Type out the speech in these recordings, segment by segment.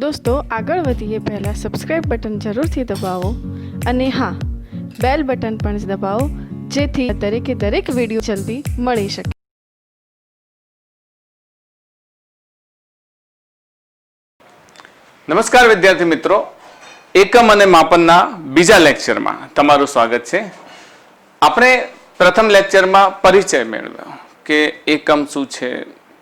દોસ્તો આગળ વધીએ પહેલાં સબસ્ક્રાઇબ બટન જરૂરથી દબાવો અને હા બેલ બટન પણ દબાવો જેથી દરેક વિડીયો જલ્દી મળી શકે. નમસ્કાર વિદ્યાર્થી મિત્રો, એકમ અને માપનના બીજા લેક્ચરમાં તમારું સ્વાગત છે. આપણે પ્રથમ લેક્ચરમાં પરિચય મેળવ્યો કે એકમ શું છે,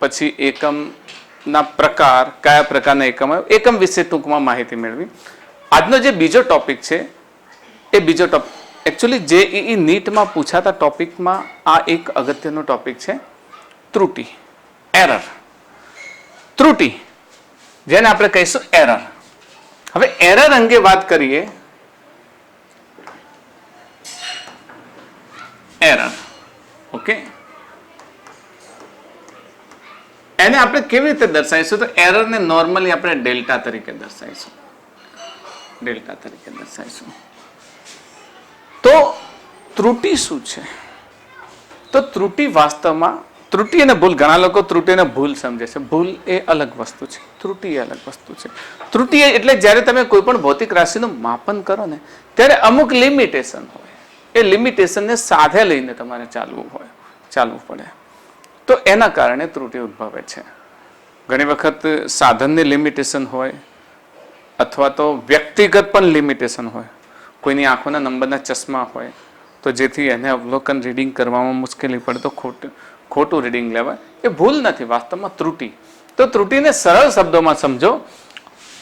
પછી એકમના પ્રકાર, કયા પ્રકારના એકમ આવે, એકમ વિશે ટૂંકમાં માહિતી મેળવી. આજનો જે બીજો ટોપિક છે એ બીજો ટોપિક એકચ્યુઅલી જેઈઈ નીટમાં પૂછાતા ટોપિકમાં આ એક અગત્યનો ટોપિક છે, ત્રુટિ, એરર. ત્રુટિ જેને આપણે કહીશું એરર. હવે એરર અંગે વાત કરીએ. એરર, ઓકે, એને આપણે કેવી રીતે દર્શાવીશું? તો એરરને નોર્મલી આપણે ડેલ્ટા તરીકે દર્શાવીશું. ડેલ્ટા તરીકે દર્શાવીશું. તો ત્રુટિ શું છે? તો ત્રુટિ વાસ્તવમાં, ત્રુટિ અને ભૂલ, ઘણા લોકો ત્રુટિ અને ભૂલ સમજે છે. ભૂલ એ અલગ વસ્તુ છે, ત્રુટિ એ અલગ વસ્તુ છે. ત્રુટિ એટલે જ્યારે તમે કોઈ પણ ભૌતિક રાશિનું માપન કરો ને ત્યારે અમુક લિમિટેશન હોય. એ લિમિટેશનને સાથે લઈને તમારે ચાલવું પડે. તો એના કારણે ત્રુટિ ઉદ્ભવે છે. ઘણી વખત સાધનની લિમિટેશન હોય અથવા તો વ્યક્તિગત પણ લિમિટેશન હોય. કોઈની આંખોના નંબરના ચશ્મા હોય તો જેથી એને અવલોકન રીડિંગ કરવામાં મુશ્કેલી પડે તો ખોટું રીડિંગ લેવાય. એ ભૂલ નથી, વાસ્તવમાં ત્રુટિ. તો ત્રુટિને સરળ શબ્દોમાં સમજો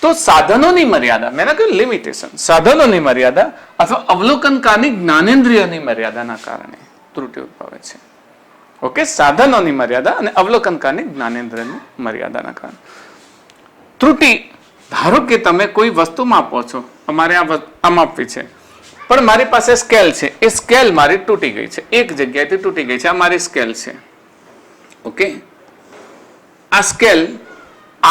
તો સાધનોની મર્યાદા, મેં કહ્યું લિમિટેશન, સાધનોની મર્યાદા અથવા અવલોકનકારની જ્ઞાનેન્દ્રિયની મર્યાદાના કારણે ત્રુટિ ઉદ્ભવે છે. ઓકે, સાધનોની મર્યાદા અને અવલોકનકારની જ્ઞાનેન્દ્રિયની મર્યાદાના કારણે ત્રુટિ. ધારો કે તમે કોઈ વસ્તુ માપો છો, અમારે આ માપવી છે, પણ મારી પાસે સ્કેલ છે, એ સ્કેલ મારી તૂટી ગઈ છે, એક જગ્યાએથી તૂટી ગઈ છે. આ મારી સ્કેલ છે, ઓકે. આ સ્કેલ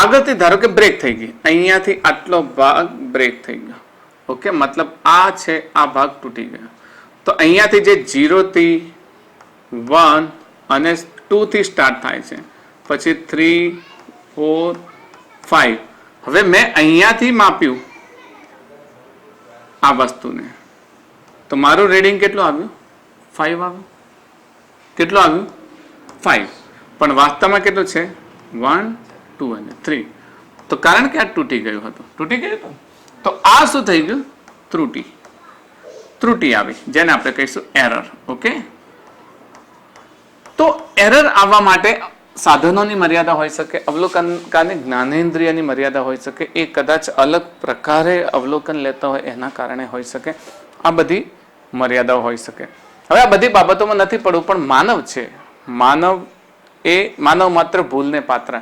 આગળથી ધારો કે બ્રેક થઈ ગઈ, અહીંયાથી આટલો ભાગ બ્રેક થઈ ગયો, ઓકે, મતલબ આ છે, આ ભાગ તૂટી ગયો. તો અહીંયાથી જે 0 થી 1 અને 2 થી સ્ટાર્ટ થાય છે, પછી 3 4 5. હવે મેં અહીંયાથી માપ્યું આ વસ્તુને, તો મારું રીડિંગ કેટલું આવ્યું? 5 આવ્યું. કેટલું આવ્યું? 5. પણ વાસ્તવમાં કેટલું છે? 1 2 અને 3. તો કારણ કે આ તૂટી ગયું હતું, તો આ શું થઈ ગયું? ત્રુટિ આવી, જેને આપણે કહીશું એરર. ઓકે, તો એરર આવવા માટે સાધનોની મર્યાદા હોઈ શકે, અવલોકનકારની જ્ઞાનેન્દ્રિયની મર્યાદા હોઈ શકે, એ કદાચ અલગ પ્રકારે અવલોકન લેતા હોય એના કારણે હોઈ શકે. આ બધી મર્યાદાઓ હોઈ શકે. હવે આ બધી બાબતોમાં નથી પડવું, પણ માનવ છે, માનવ માત્ર ભૂલને પાત્ર.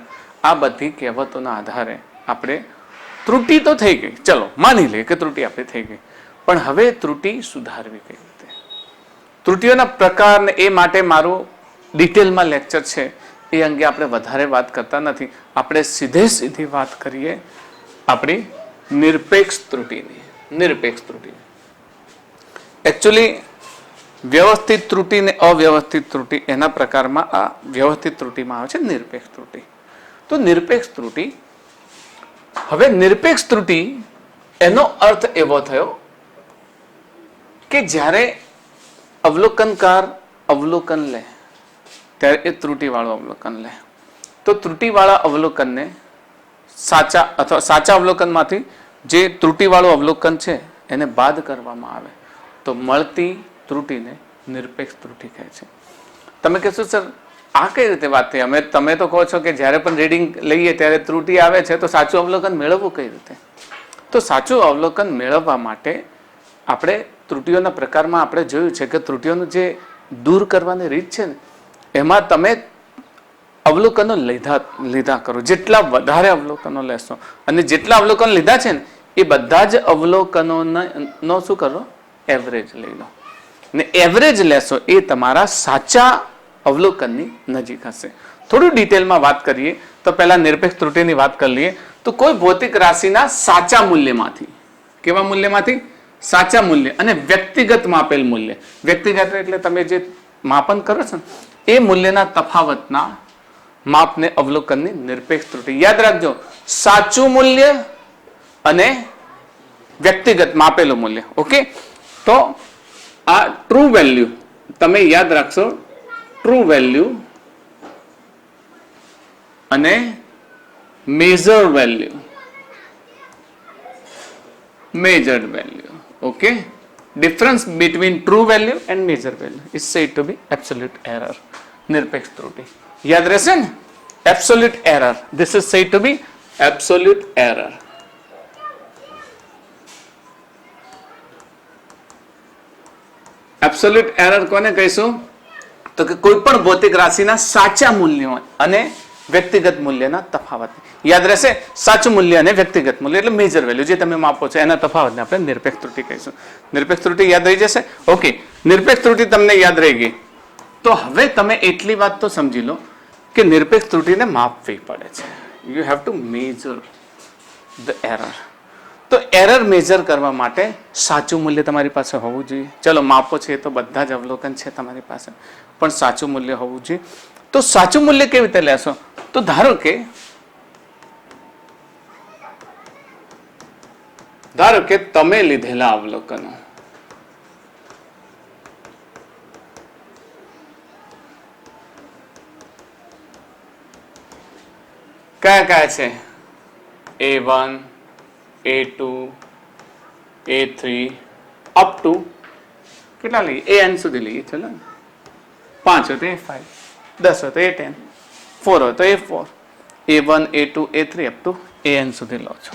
આ બધી કહેવતોના આધારે આપણે ત્રુટિ તો થઈ ગઈ, ચલો માની લઈએ કે ત્રુટિ આપણી થઈ ગઈ, પણ હવે ત્રુટિ સુધારવી કઈ રીતે? ત્રુટિઓના પ્રકારને એ માટે મારું ડિટેલમાં લેક્ચર છે, એ અંગે આપણે વધારે વાત કરતા નથી. આપણે સીધી વાત કરીએ આપણી નિરપેક્ષ ત્રુટિની. એકચ્યુઅલી વ્યવસ્થિત ત્રુટિ ને અવ્યવસ્થિત ત્રુટિ, એના પ્રકારમાં આ વ્યવસ્થિત ત્રુટિમાં આવે છે નિરપેક્ષ ત્રુટિ. તો નિરપેક્ષ ત્રુટિ, હવે નિરપેક્ષ ત્રુટિ એનો અર્થ એવો થયો કે જ્યારે અવલોકનકાર અવલોકન લે ત્યારે એ ત્રુટિવાળું અવલોકન લે. તો ત્રુટિવાળા અવલોકનને સાચા અવલોકનમાંથી જે ત્રુટિવાળું અવલોકન છે એને બાદ કરવામાં આવે તો મળતી ત્રુટિને નિરપેક્ષ ત્રુટિ કહે છે. તમે કહેશો સર આ કઈ રીતે વાત થઈ? તમે તો કહો છો કે જ્યારે પણ રીડિંગ લઈએ ત્યારે ત્રુટિ આવે છે, તો સાચું અવલોકન મેળવવું કઈ રીતે? તો સાચું અવલોકન મેળવવા માટે આપણે ત્રુટિઓના પ્રકારમાં આપણે જોયું છે કે ત્રુટિઓનું જે દૂર કરવાની રીત છે ને, એમાં તમે અવલોકનો લીધા કરો. જેટલા વધારે અવલોકનો લેશો અને જેટલા અવલોકન લીધા છે ને એ બધા જ અવલોકનોનો શું કરો? એવરેજ લઈ લો. ને એવરેજ લેશો એ તમારા સાચા અવલોકનની નજીક હશે. થોડું ડિટેલમાં વાત કરીએ તો પહેલા નિરપેક્ષ ત્રુટિની વાત કરી લઈએ. તો કોઈ ભૌતિક રાશિના સાચા મૂલ્યમાંથી, કેવા મૂલ્યમાંથી? સાચા મૂલ્ય અને વ્યક્તિગત માપેલ મૂલ્ય. વ્યક્તિગત એટલે તમે જે માપન કરો છો એ મૂલ્યના તફાવતના માપને અવલોકનની નિરપેક્ષ ત્રુટિ. યાદ રાખજો, સાચું મૂલ્ય અને વ્યક્તિગત માપેલું મૂલ્ય. ઓકે, તો આ ટ્રુ વેલ્યુ તમે યાદ રાખશો, ટ્રુ વેલ્યુ અને major value, measured value. Okay, difference between true value and measured value is said to be absolute error. નિરપેક્ષ ત્રુટિ યાદ રહેશે ને, absolute error, this is said to be absolute error. Absolute error કોને કહીશું? તો કે કોઈ પણ ભૌતિક રાશિના સાચા મૂલ્યો અને વ્યક્તિગત મૂલ્યના તફાવત. યાદ રહેશે, સાચું મૂલ્ય અને વ્યક્તિગત મૂલ્ય એટલે મેજર વેલ્યુ જે તમે માપો છો એના તફાવતને આપણે નિરપેક્ષ ત્રુટિ કહીશું. નિરપેક્ષ ત્રુટિ યાદ રહી જશે. ઓકે, નિરપેક્ષ ત્રુટિ તમને યાદ રહી ગઈ, તો હવે તમે એટલી વાત તો સમજી લો કે નિરપેક્ષ ત્રુટિને માપવી પડે છે. You have to major the error. તો એરર મેજર કરવા માટે સાચું મૂલ્ય તમારી પાસે હોવું જોઈએ. ચલો માપો છે તો બધા જ અવલોકન છે તમારી પાસે, પણ સાચું મૂલ્ય હોવું જોઈએ. તો સાચું મૂલ્ય કેવી રીતે લેશો? તો ધારો કે તમે લીધેલા અવલોકનો કયા કયા છે? A1, A2, A3 up to કેટલા લઈએ? AN સુધી લઈએ. ચલો 5 હોય તો A5, 10 હોય તો A10, 4 હોય તો A4, A1, A2, A3 up to AN સુધી લો છો.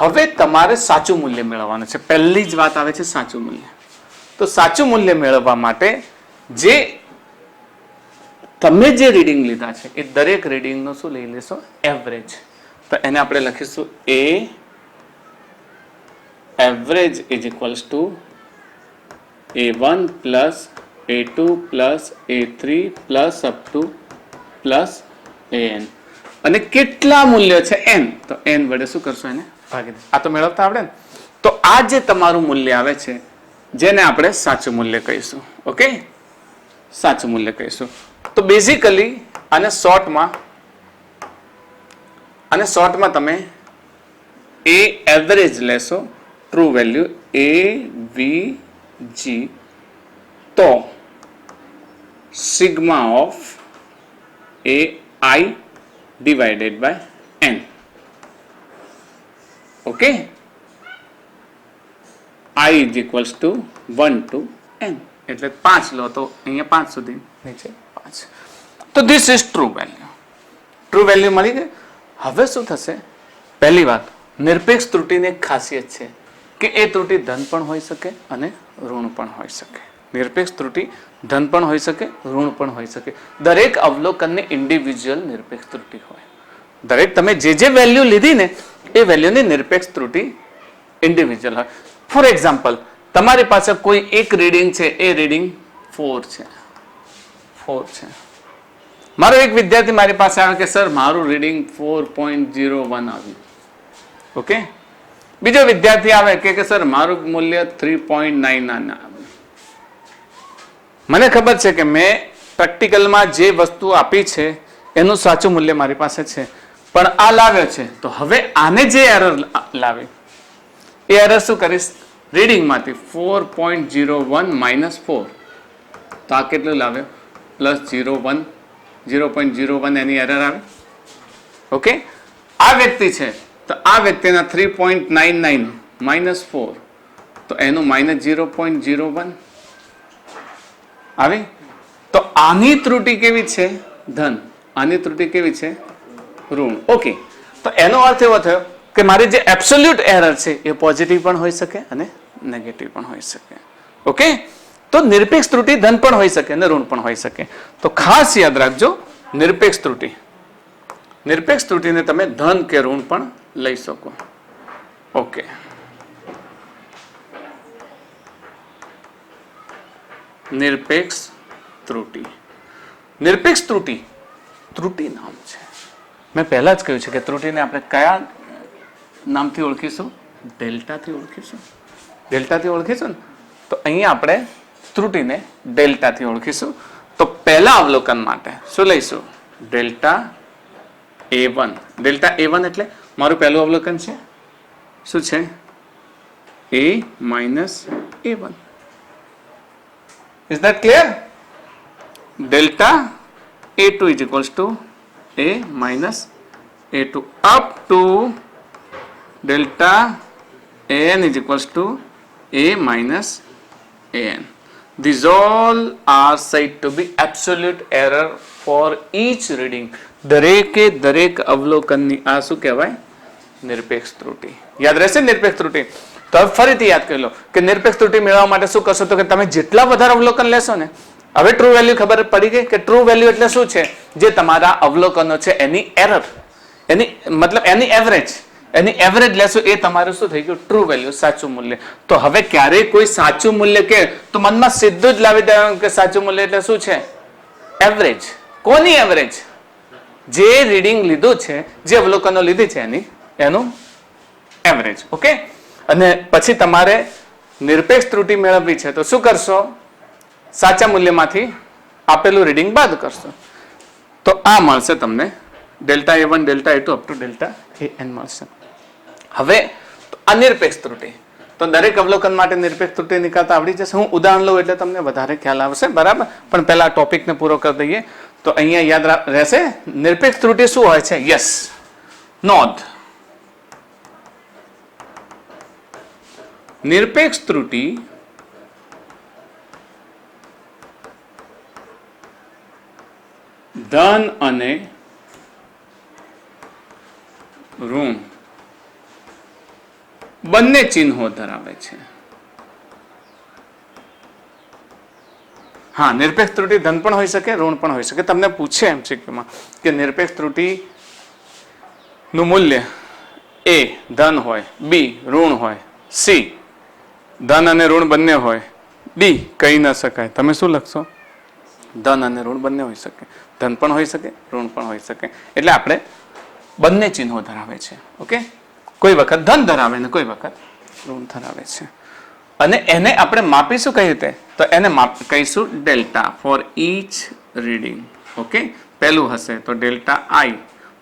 હવે તમારે સાચું મૂલ્ય મેળવવાનું છે. પહેલી જ વાત આવે છે સાચું મૂલ્ય. તો સાચું મૂલ્ય મેળવવા માટે જે તમે જે રીડિંગ લીધા છે એ દરેક રીડિંગનો શું લઈ લેશો? એવરેજ. તો એને આપણે લખીશું A average is equals to A1 plus A2 plus A3 plus up to plus AN. અને કેટલા મૂલ્ય છે? N. તો N વડે શું કરશો? એને ભાગી દે. આ તો મેળવતા આવડે ને. તો આ જે તમારું મૂલ્ય આવે છે જેને આપણે સાચું મૂલ્ય કહીશું. ઓકે, સાચું મૂલ્ય કહીશું. તો બેઝિકલી આને શોર્ટમાં તમે A એવરેજ લેશો, ટ્રુ વેલ્યુ AVG, તો sigma of AI divided by N. Okay, I is equals to 1 to N. એટલે 5 લો તો અહીંયા 5 સુધી, નીચે 5. તો this is true value. True value મળી ગઈ. હવે શું થશે? પહેલી વાત, નિરપેક્ષ ત્રુટિની એક ખાસિયત છે કે એ ત્રુટિ ધન પણ હોઈ શકે અને ઋણ પણ હોઈ શકે. નિરપેક્ષ ત્રુટિ ધન પણ હોઈ શકે, ઋણ પણ હોઈ શકે. દરેક અવલોકનની ઇન્ડિવિજ્યુઅલ નિરપેક્ષ ત્રુટિ હોય. દરેક તમે જે વેલ્યુ લીધી ને એ વેલ્યુની નિરપેક્ષ ત્રુટિ ઇન્ડિવિજ્યુઅલ હોય. ફોર એક્ઝામ્પલ, તમારી પાસે કોઈ એક રીડિંગ છે, એ રીડિંગ 4 છે. મારો એક વિદ્યાર્થી મારી પાસે આવે કે સર મારું રીડિંગ 4.01 આવ્યું. ઓકે, બીજો વિદ્યાર્થી આવે કે સર મારું મૂલ્ય 3.99 આવ્યું. મને ખબર છે કે મેં પ્રેક્ટિકલમાં જે વસ્તુ આપી છે એનું સાચું મૂલ્ય મારી પાસે છે, પણ આ લાવ્યો છે. તો હવે આને જે એરર લાવી એ એરર શું કરીશ? રીડિંગમાંથી 4.01 માઇનસ 4, તો આ કેટલું લાવ્યો? પ્લસ 0.01 એની એરર આવે. ઓકે, આ વ્યક્તિ છે તો આ વ્યક્તિના 3.99 માઇનસ 4, તો એનું માઇનસ 0.01 આવી. તો આની ત્રુટિ કેવી છે? ધન. આની ત્રુટિ કેવી છે? ઋણ. ઓકે, તો એનો અર્થ એવો થયો કે મારી જે એબ્સોલ્યુટ એરર છે એ પોઝિટિવ પણ હોઈ શકે અને નેગેટિવ પણ હોઈ શકે. ઓકે, તો નિરપેક્ષ ત્રુટિ ધન પણ હોઈ શકે અને ઋણ પણ હોઈ શકે. તો ખાસ યાદ રાખજો, નિરપેક્ષ ત્રુટિને તમે ધન કે ઋણ પણ લઈ શકો. ઓકે, નિરપેક્ષ ત્રુટિ. નિરપેક્ષ ત્રુટિ નામ છે. મેં પહેલા જ કહ્યું છે કે ત્રુટિને આપણે કયા નામથી ઓળખીશું? ડેલ્ટાથી ઓળખીશું. ને તો અહીંયા આપણે ત્રુટિને ડેલ્ટાથી ઓળખીશું. તો પહેલા અવલોકન માટે શું લઈશું? Delta A1. ડેલ્ટા A1 એટલે મારું પહેલું અવલોકન છે શું છે a minus a1. Is that clear? Delta a2 is equals to a minus a2 up to delta an is equals to a minus an. These all are said to be absolute error for each reading. દરેક અવલોકનની આ શું કહેવાય? નિરપેક્ષ ત્રુટિ. યાદ રહેશે નિરપેક્ષ ત્રુટિ? તો હવે ફરીથી યાદ કરી લો કે નિરપેક્ષ ત્રુટિ મેળવવા માટે શું કરશો? તો કે તમે જેટલા વધારે અવલોકન લેશો ને, હવે ટ્રુ વેલ્યુ ખબર પડી ગઈ કે ટ્રુ વેલ્યુ એટલે શું છે? જે તમારા અવલોકનો છે એની એરર, એની મતલબ એની એવરેજ લેશો એ તમારું શું થઈ ગયું? ટ્રુ વેલ્યુ, સાચું મૂલ્ય. તો હવે ક્યારેય કોઈ સાચું મૂલ્ય કે તો મનમાં સીધું જ લાવી દેવાનું કે સાચું મૂલ્ય એટલે શું છે? એવરેજ. કોની એવરેજ? જે રીડિંગ લીધું છે, જે અવલોકનો લીધી છે એનું એવરેજ. ઓકે. અને પછી તમારે નિરપેક્ષ ત્રુટિ મેળવવી છે તો શું કરશો? સાચા મૂલ્યમાંથી આપેલું રીડિંગ બાદ કરશો તો આ મળશે તમને delta a1 delta a2 up to delta an મળશે. હવે અનિરપેક્ષ ત્રુટિ, તો દરેક અવલોકન માટે નિરપેક્ષ ત્રુટિ નીકળતા આવડી જશે. હું ઉદાહરણ લઉં એટલે તમને વધારે ખ્યાલ આવશે, બરાબર? પણ પહેલા ટોપિકને પૂરો કરી દઈએ. તો અહીંયા યાદ રહેશે નિરપેક્ષ ત્રુટિ શું હોય છે? યસ, નોંધ. નિરપેક્ષ ત્રુટિ ધન અને ઋણ બંને ચિહ્નો ધરાવે છે. હા, નિરપેક્ષ ત્રુટિ ધન પણ હોઈ શકે, ઋણ પણ હોઈ શકે. તમને પૂછે MCQ કે નિરપેક્ષ ત્રુટિ નું મૂલ્ય A ધન હોય, B ઋણ હોય, C ધન અને ઋણ બંને હોય, D કહી ન શકાય. તમે શું લખશો? ધન અને ઋણ બંને હોઈ શકે, ધન પણ હોઈ શકે, ઋણ પણ હોઈ શકે. એટલે આપણે બંને ચિહ્નો ધરાવે છે. ઓકે. કોઈ વખત ધન ધરાવે ને કોઈ વખત ઋણ ધરાવે છે. અને એને આપણે માપીશું કઈ રીતે? તો એને કહીશું delta for each reading. Okay. પહેલું હશે તો ડેલ્ટા આઈ,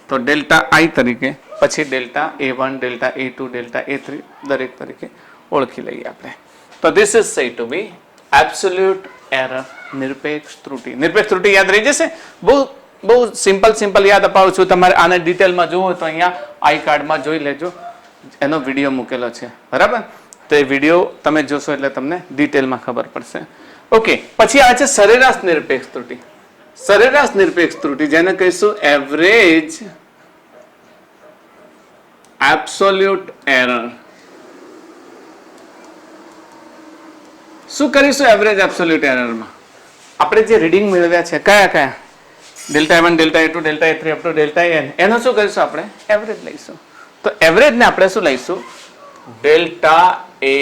તો ડેલ્ટા આઈ તરીકે, પછી delta a1 delta a2 delta a3 દરેક તરીકે ઓળખી લઈએ આપણે. તો this is said to be absolute error, નિરપેક્ષ ત્રુટિ. નિરપેક્ષ ત્રુટિ યાદ રહી જશે. બહુ સિમ્પલ યાદ અપાવું છું. તમારે આને ડિટેલમાં જોવો તો અહીંયા આઈ કાર્ડમાં જોઈ લેજો, એનો વિડીયો મૂકેલો છે, બરાબર? તો એ વિડીયો તમે જોશો એટલે તમને ડિટેલમાં ખબર પડશે. ઓકે. પછી આવે છે સરેરાશ નિરપેક્ષ ત્રુટિ. સરેરાશ નિરપેક્ષ ત્રુટિ જેને કહીશું એવરેજ એબ્સોલ્યુટ એરર. શું કરીશું એવરેજ એબ્સોલ્યુટ એરરમાં? આપણે જે રીડિંગ મેળવ્યા છે કયા delta a1 delta a2 delta a3 up to delta an, એનો શું કરીશું? આપણે એવરેજ લઈશું. તો એવરેજ ને આપણે શું લઈશું? Delta a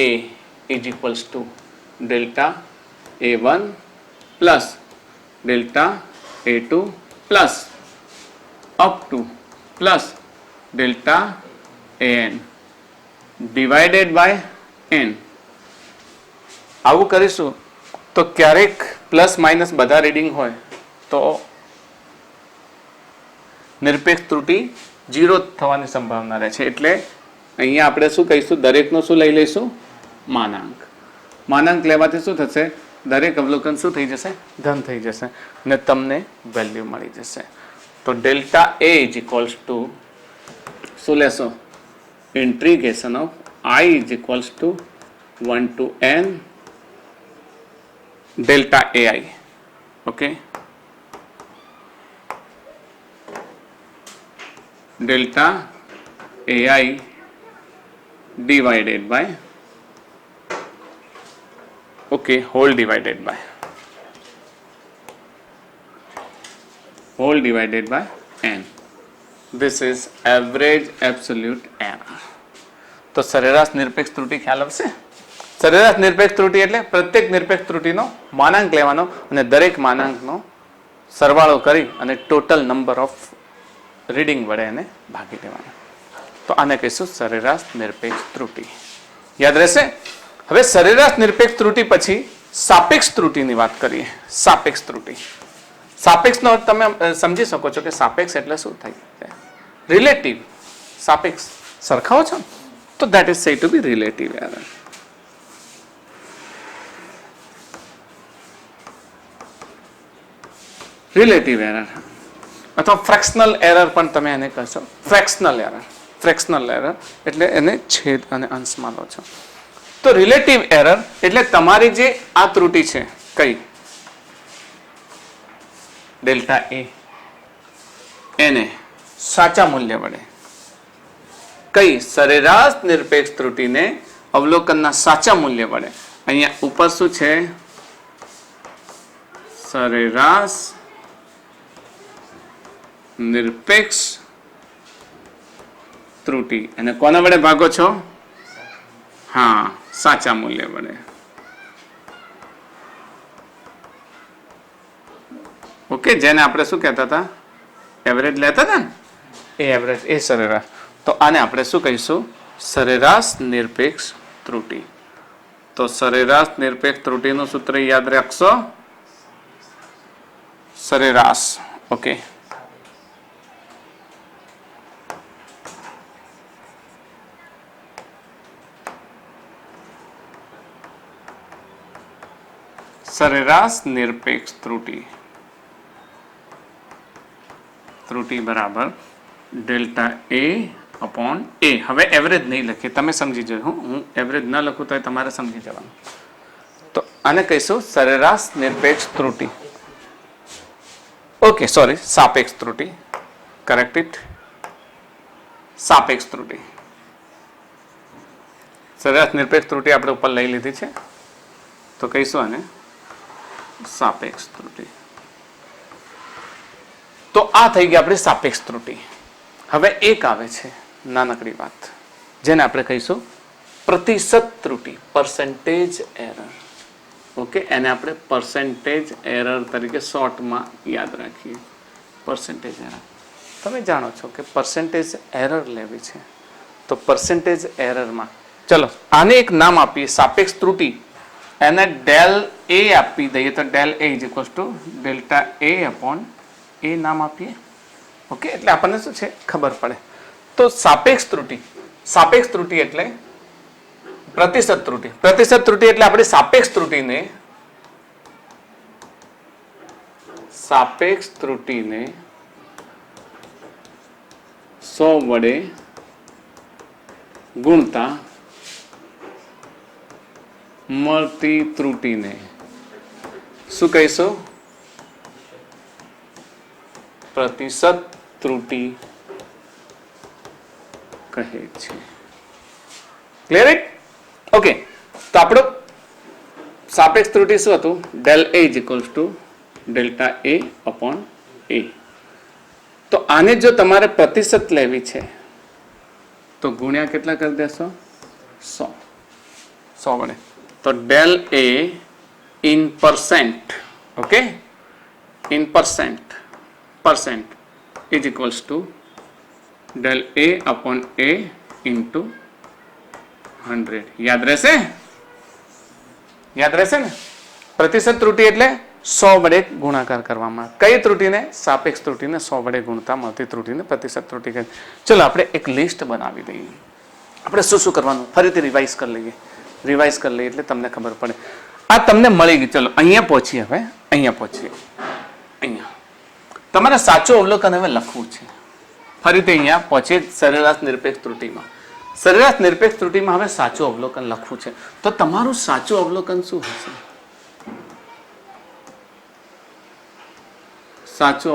is equals to delta a1 plus delta a2 plus up to plus delta an divided by n. આવું કરીશું તો ક્યારેક પ્લસ માઇનસ બધા રીડિંગ હોય તો નિરપેક્ષ ત્રુટિ 0 થવાની સંભાવના રહે છે. એટલે અહીંયા આપણે શું કહીશું? દરેકનો શું લઈ લઈશું? માનાંક. માનાંક લેવાથી શું થશે? દરેક અવલોકન શું થઈ જશે? ધન થઈ જશે ને તમને વેલ્યુ મળી જશે. તો delta a is equals two શું લેશો? Integration of I is equals to 1 to n delta ai. Okay. Delta ai divided by, okay, whole divided by n. This is average absolute error. તો સરેરાશ નિરપેક્ષ ત્રુટિ ખ્યાલ આવશે? સરેરાશ નિરપેક્ષ ત્રુટિ એટલે પ્રત્યેક નિરપેક્ષ ત્રુટિનો માનાંક લેવાનો અને દરેક માનાંકનો સરવાળો કરી અને ટોટલ નંબર ઓફ રીડિંગ વડે એને ભાગી લેવાનો. તો આને કહીશું સરેરાશ નિરપેક્ષ ત્રુટિ. યાદ રહેશે? હવે સરેરાશ નિરપેક્ષ ત્રુટિ પછી સાપેક્ષ ત્રુટિની વાત કરીએ. સાપેક્ષ ત્રુટિ. સાપેક્ષનો અર્થ તમે સમજી શકો છો કે સાપેક્ષ એટલે શું થાય? રિલેટિવ. સાપેક્ષ સરખાવો છો તો that is said to be relative error. Relative error અથવા ફ્રેક્શનલ એરર પણ તમે એને કહેશો. ફ્રેક્શનલ એરર એટલે એને છેદ અને અંશમાં લો છો. તો રિલેટિવ એરર એટલે તમારી જે આ ત્રુટિ છે કઈ ડેલ્ટા એ એને સાચા મૂલ્ય વડે કઈ સરેરાશ નિરપેક્ષ ત્રુટિને અવલોકનના સાચા મૂલ્ય વડે અહીંયા ઉપર શું છે સરેરાશ નિરપેક્ષ ત્રુટિ અને કોના વડે ભાગો છો હા સાચા મૂલ્ય વડે. ઓકે જેને આપણે શું કહેતા હતા એવરેજ લેતા હતા ને એ એવરેજ એ સરેરાશ. તો આને આપણે શું કહીશું સરેરાશ નિરપેક્ષ ત્રુટિ. તો સરેરાશ નિરપેક્ષ ત્રુટિનું સૂત્ર યાદ રાખશો સરેરાશ. ઓકે સરેરાશ નિરપેક્ષ ત્રુટિ બરાબર ડેલ્ટા એ અપોન એ. હવે એવરેજ નહીં લખીએ તમે સમજી જજો. હું એવરેજ ન લખું તો તમારે સમજી જવાનું. તો આને કહીશું સરેરાશ નિરપેક્ષ ત્રુટિ. ઓકે સોરી સાપેક્ષ ત્રુટિ. Correct it. સાપેક્ષ ત્રુટિ. સરેરાશ નિરપેક્ષ ત્રુટિ આપણે ઉપર લઈ લીધી છે તો કહીશું આને સાપેક્ષ ત્રુટિ. તો આ થઈ ગઈ આપણી સાપેક્ષ ત્રુટિ. હવે એક આવે છે નાનકડી વાત જેને આપણે કહીશું પ્રતિશત ત્રુટિ પર્સન્ટેજ એરર. ઓકે એને આપણે પર્સન્ટેજ એરર તરીકે શોર્ટમાં યાદ રાખીએ. પર્સન્ટેજ એરર તમે જાણો છો કે પર્સન્ટેજ એરર લેવી છે તો પર્સન્ટેજ એરરમાં ચલો આને એક નામ આપીએ સાપેક્ષ ત્રુટિ. એને ડેલ એ આપી દઈએ તો del a is equals to delta a upon a નામ આપીએ. ઓકે એટલે આપણને શું છે ખબર પડે. તો સાપેક્ષ ત્રુટિ એટલે પ્રતિશત ત્રુટિ. પ્રતિશત ત્રુટિ એટલે આપણે સાપેક્ષ ત્રુટિને 100 વડે ગુણતા મળતી ત્રુટિને શું કહીશું પ્રતિશત ત્રુટિ કહે છે. Clear it? ઓકે તો આપણો સાપેક્ષ ત્રુટિ શું હતું del a is equals to delta a upon a. તો આને જો તમારે પ્રતિશત લેવી છે તો ગુણ્યા કેટલા કરી દેશો 100 વડે. તો del A in percent okay in percent is equals two del A upon A into 100. યાદ રહેશે ને? પ્રતિશત ત્રુટિ એટલે 100 વડે ગુણાકાર કરવામાં. કઈ ત્રુટિને સાપેક્ષ ત્રુટિને 100 વડે ગુણતા મળતી ત્રુટિને પ્રતિશત ત્રુટિ કહે. ચલો આપણે એક લિસ્ટ બનાવી દઈએ. આપણે શું કરવાનું ફરીથી રિવાઇઝ કરી લઈએ એટલે તમને ખબર પડે. આ તમને મળી ગઈ. ચલો અહીંયા પહોંચીએ. અહીંયા તમારે સાચું અવલોકન હવે લખવું છે. ફરીથી અહીંયા પહોંચીએ સરેરાશ નિરપેક્ષ ત્રુટિમાં. સરેરાશ નિરપેક્ષ ત્રુટિમાં હવે સાચું અવલોકન લખવું છે. તો તમારું સાચું અવલોકન શું હશે? સાચું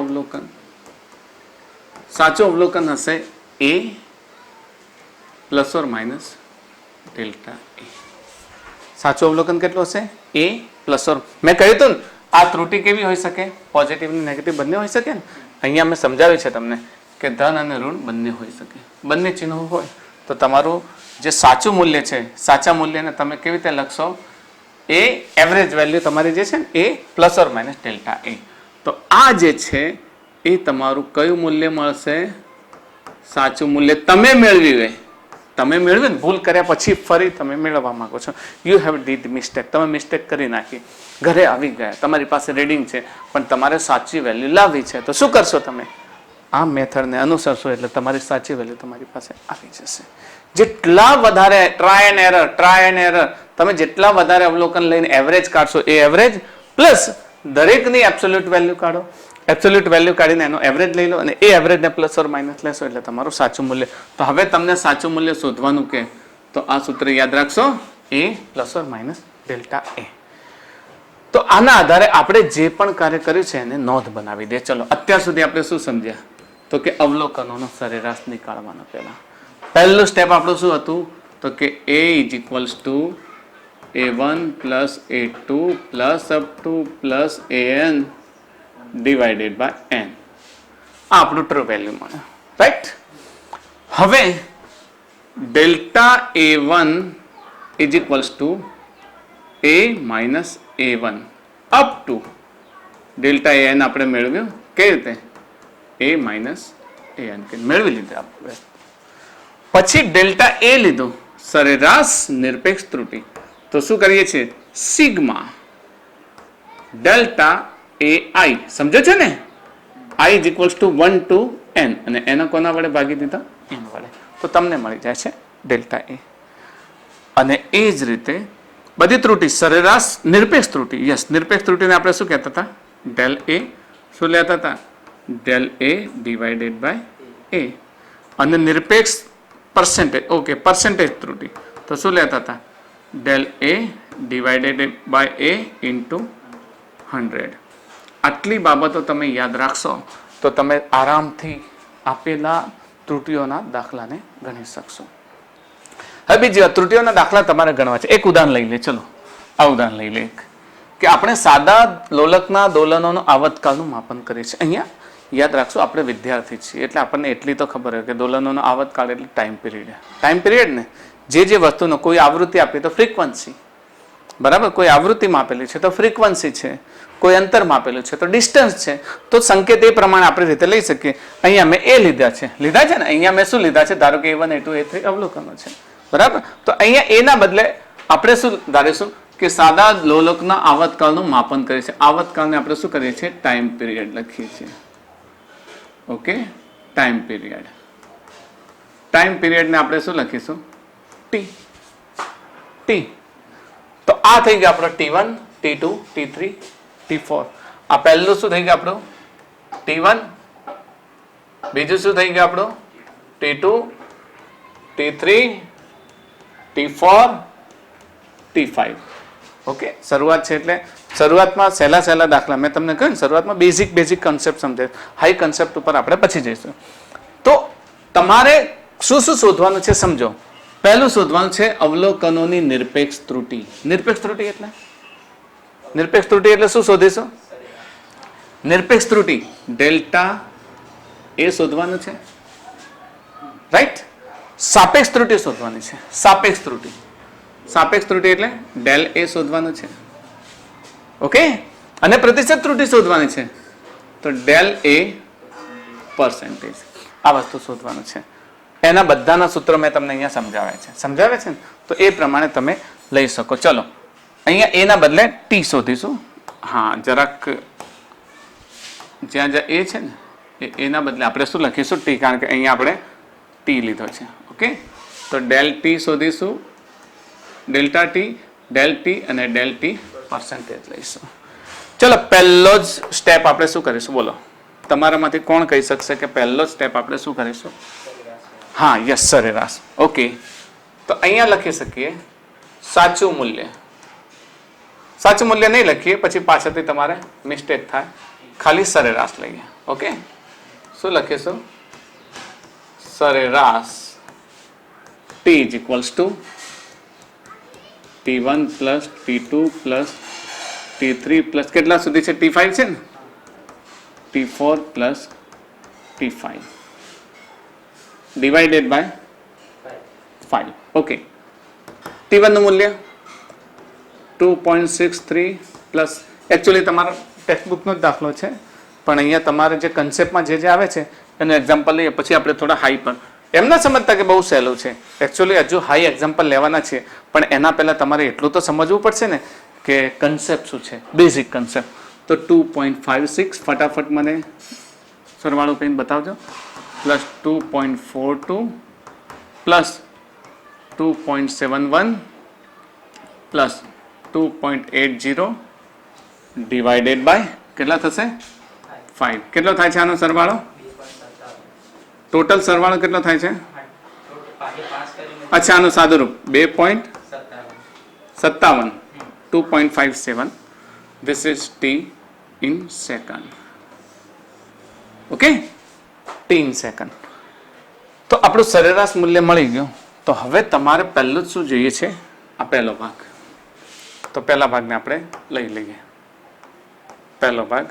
અવલોકન હશે એ પ્લસ ઓર માઇનસ ડેલ્ટા એ. સાચું અવલોકન કેટલું હશે એ પ્લસ ઓર મેં કહ્યું હતું ને આ ત્રુટિ કેવી હોઈ શકે પોઝિટિવ અને નેગેટિવ બંને હોઈ શકે ને. અહીંયા મેં સમજાવ્યું છે તમને કે ધન અને ઋણ બંને હોઈ શકે. બંને ચિહ્નો હોય તો તમારું જે સાચું મૂલ્ય છે સાચા મૂલ્યને તમે કેવી રીતે લખશો એ એવરેજ વેલ્યુ તમારી જે છે ને એ પ્લસ ઓર માઇનસ ડેલ્ટા એ. તો આ જે છે એ તમારું કયું મૂલ્ય મળશે સાચું મૂલ્ય તમે મેળવ્યું ને ભૂલ કર્યા પછી ફરી તમે મેળવવા માંગો છો. You have did mistake. તમે મિસ્ટેક કરી નાખી ઘરે આવી ગયા તમારી પાસે રીડિંગ છે પણ તમારે સાચી વેલ્યુ લાવવી છે તો શું કરશો તમે આ મેથડને અનુસરશો એટલે તમારી સાચી વેલ્યુ તમારી પાસે આવી જશે. જેટલા વધારે ટ્રાય એન્ડ એરર તમે જેટલા વધારે અવલોકન લઈને એવરેજ કાઢશો, એ એવરેજ પ્લસ દરેકની એબ્સોલ્યુટ વેલ્યુ કાઢો, એબ્સોલ્યુટ વેલ્યુ કાઢીને એનો એવરેજ લઈ લો અને એ એવરેજને પ્લસ ઓર માઇનસ લેશો એટલે તમારું સાચું મૂલ્ય. તો હવે તમને સાચું મૂલ્ય શોધવાનું કે તો આ સૂત્ર યાદ રાખશો, એ પ્લસ ઓર માઇનસ ડેલ્ટા એ. તો આના આધારે આપણે જે પણ કાર્ય કર્યું છે એને નોંધ બનાવી દે. ચલો અત્યાર સુધી આપણે શું સમજ્યા તો કે અવલોકનોનો સરેરાશ નીકાળવાનો. પહેલું સ્ટેપ આપણું શું હતું તો કે a is equals to a1 plus a2 plus up to plus an divided by n. આ આપણું ટ્રુ વેલ્યુ મળે, રાઈટ. હવે delta a1 is equals to a minus a1 up to delta an આપણે મેળવ્યું કઈ રીતે a માઇનસ an મેળવી લીધું આપણે. પછી ડેલ્ટા એ લીધું સરેરાશ નિરપેક્ષ ત્રુટિ. તો શું કરીએ છીએ સિગ્મા ડેલ્ટા એ આઈ, સમજો છો ને, I is equals to 1 to n અને એના કોના વડે ભાગી દીધા n વડે. તો તમને મળી જાય છે ડેલ્ટા એ. અને એ જ રીતે બધી ત્રુટિ સરેરાશ નિરપેક્ષ ત્રુટિ, યસ નિરપેક્ષ ત્રુટિને આપણે શું કહેતા હતા ડેલ એ, શું લેતા હતા ડેલ એ ડિવાઇડેડ બાય એ. અને નિરપેક્ષ પરસેન્ટેજ, ઓકે પરસેન્ટેજ ત્રુટિ તો શું લેતા હતા del A divided by A into 100. આટલી બાબતો તમે યાદ રાખશો તો તમે આરામથી આપેલા ત્રુટિઓના દાખલાને ગણી શકશો. હવે બીજી વાત, ત્રુટિઓના દાખલા તમારે ગણવા છે. એક ઉદાહરણ લઈ લે, ચલો આ ઉદાહરણ લઈ લે કે આપણે સાદા લોલકના દોલનોનો આવતકાળનું માપન કરીએ છીએ. અહીંયા યાદ રાખશો આપણે વિદ્યાર્થી છીએ એટલે આપણને એટલી તો ખબર હોય કે દોલનોનો આવતકાળ એટલે ટાઈમ પિરિયડ. ટાઈમ પિરિયડ ને જે વસ્તુનો કોઈ આવૃત્તિ આપી તો ફ્રીક્વન્સી, બરાબર, કોઈ આવૃત્તિ માપેલી છે તો ફ્રીક્વન્સી છે, કોઈ અંતર માપેલું છે તો ડિસ્ટન્સ છે. તો સંકેત એ પ્રમાણે આપણે રીતે લઈ શકીએ. અહીંયા મેં એ લીધા છે ને, અહીંયા મેં શું લીધા છે ધારો કે a1 a2 a3 અવલોકનો છે, બરાબર. તો અહીંયા એના બદલે આપણે શું ધારીશું કે સાદા લોલકના આવતકાળનું માપન કરીએ છીએ. આવતકાળને આપણે શું કરીએ છીએ ટાઈમ પિરિયડ લખીએ છીએ. Okay, time period. ટાઈમ પિરિયડને આપણે શું લખીશું ટી. તો આ થઈ ગયો આપણો t1 t2 t3 t4. આ પહેલું શું થઈ ગયું આપણું t1, બીજું શું થઈ ગયું આપણું t2 t3 t4 t5. Okay, શરૂઆત છે એટલે શરૂઆતમાં સહેલા દાખલા મેં તમને કહ્યું ને, શરૂઆતમાં બેઝિક કન્સેપ્ટ સમજે, હાઈ કન્સેપ્ટ ઉપર આપણે પછી જઈશું. તો તમારે શું શોધવાનું છે સમજો. પહેલું શોધવાનું છે અવલોકનોની નિરપેક્ષ ત્રુટિ. નિરપેક્ષ ત્રુટિ એટલે શું શોધીશું નિરપેક્ષ ત્રુટિ ડેલ્ટા એ શોધવાનું છે, રાઈટ. સાપેક્ષ ત્રુટિ શોધવાની છે, સાપેક્ષ ત્રુટિ એટલે ડેલ એ શોધવાનું છે, ઓકે. અને પ્રતિશત ત્રુટિ શોધવાની છે તો ડેલ એ પર્સેન્ટેજ. આ વસ્તુ શોધવાનું છે. એના બધાના સૂત્રો મેં તમને અહીંયા સમજાવે છે ને, તો એ પ્રમાણે તમે લઈ શકો. ચલો અહીંયા એના બદલે ટી શોધીશું. હા, જરાક જ્યાં એ છે ને એના બદલે આપણે શું લખીશું ટી, કારણ કે અહીંયા આપણે ટી લીધો છે, ઓકે. તો ડેલ ટી શોધીશું, ડેલ્ટા ટી, ડેલ ટી અને ડેલ ટી પર્સન્ટેજ લઈશું. ચલો પહેલો જ સ્ટેપ આપણે શું કરીશું બોલો, તમારામાંથી કોણ કહી શકશે કે પહેલો સ્ટેપ આપણે શું કરીશું? હા, યસ, સરેરાશ. ઓકે, તો અહીંયા લખી શકીએ સાચું મૂલ્ય. સાચું મૂલ્ય નહીં લખીએ પછી પાછળથી તમારે મિસ્ટેક થાય, ખાલી સરેરાશ લઈએ. ઓકે, શું લખીશું? સરેરાશ t is equals two t1 plus t2 plus t3 plus કેટલા સુધી છે t5 છે ને, t4 plus t5 divided by 5. Okay, t1 નું મૂલ્ય 2.63 પ્લસ, એકચ્યુઅલી તમારા ટેક્સ્ટબુકનો જ દાખલો છે પણ અહીંયા તમારે જે કન્સેપ્ટમાં જે આવે છે એનું એક્ઝામ્પલ લઈએ પછી આપણે થોડા હાઈ પર. એમ ના સમજતા કે બહુ સહેલું છે, એકચ્યુઅલી હજુ હાઈ એક્ઝામ્પલ લેવાના છે પણ એના પહેલા તમારે એટલું તો સમજવું પડશે ને કે કન્સેપ્ટ શું છે, બેઝિક કન્સેપ્ટ. તો 2.56 ફટાફટ મને સરવાળો કરીને બતાવજો, plus 2.42 plus 2.71 plus 2.80 divided by કેટલા થશે 5. કેટલો થાય છે આનો સરવાળો? ટોટલ સરવાળો કેટલો થાય છે? અચ્છા, આનું સાદું રૂપ 2.57, 2.57. This is t in second. Okay? t in second. તો આપણું સરેરાશ મૂલ્ય મળી ગયું. તો હવે તમારે પહેલું જ શું જોઈએ છે? આ પહેલો ભાગ. તો પહેલા ભાગને આપણે લઈ લઈએ. પહેલો ભાગ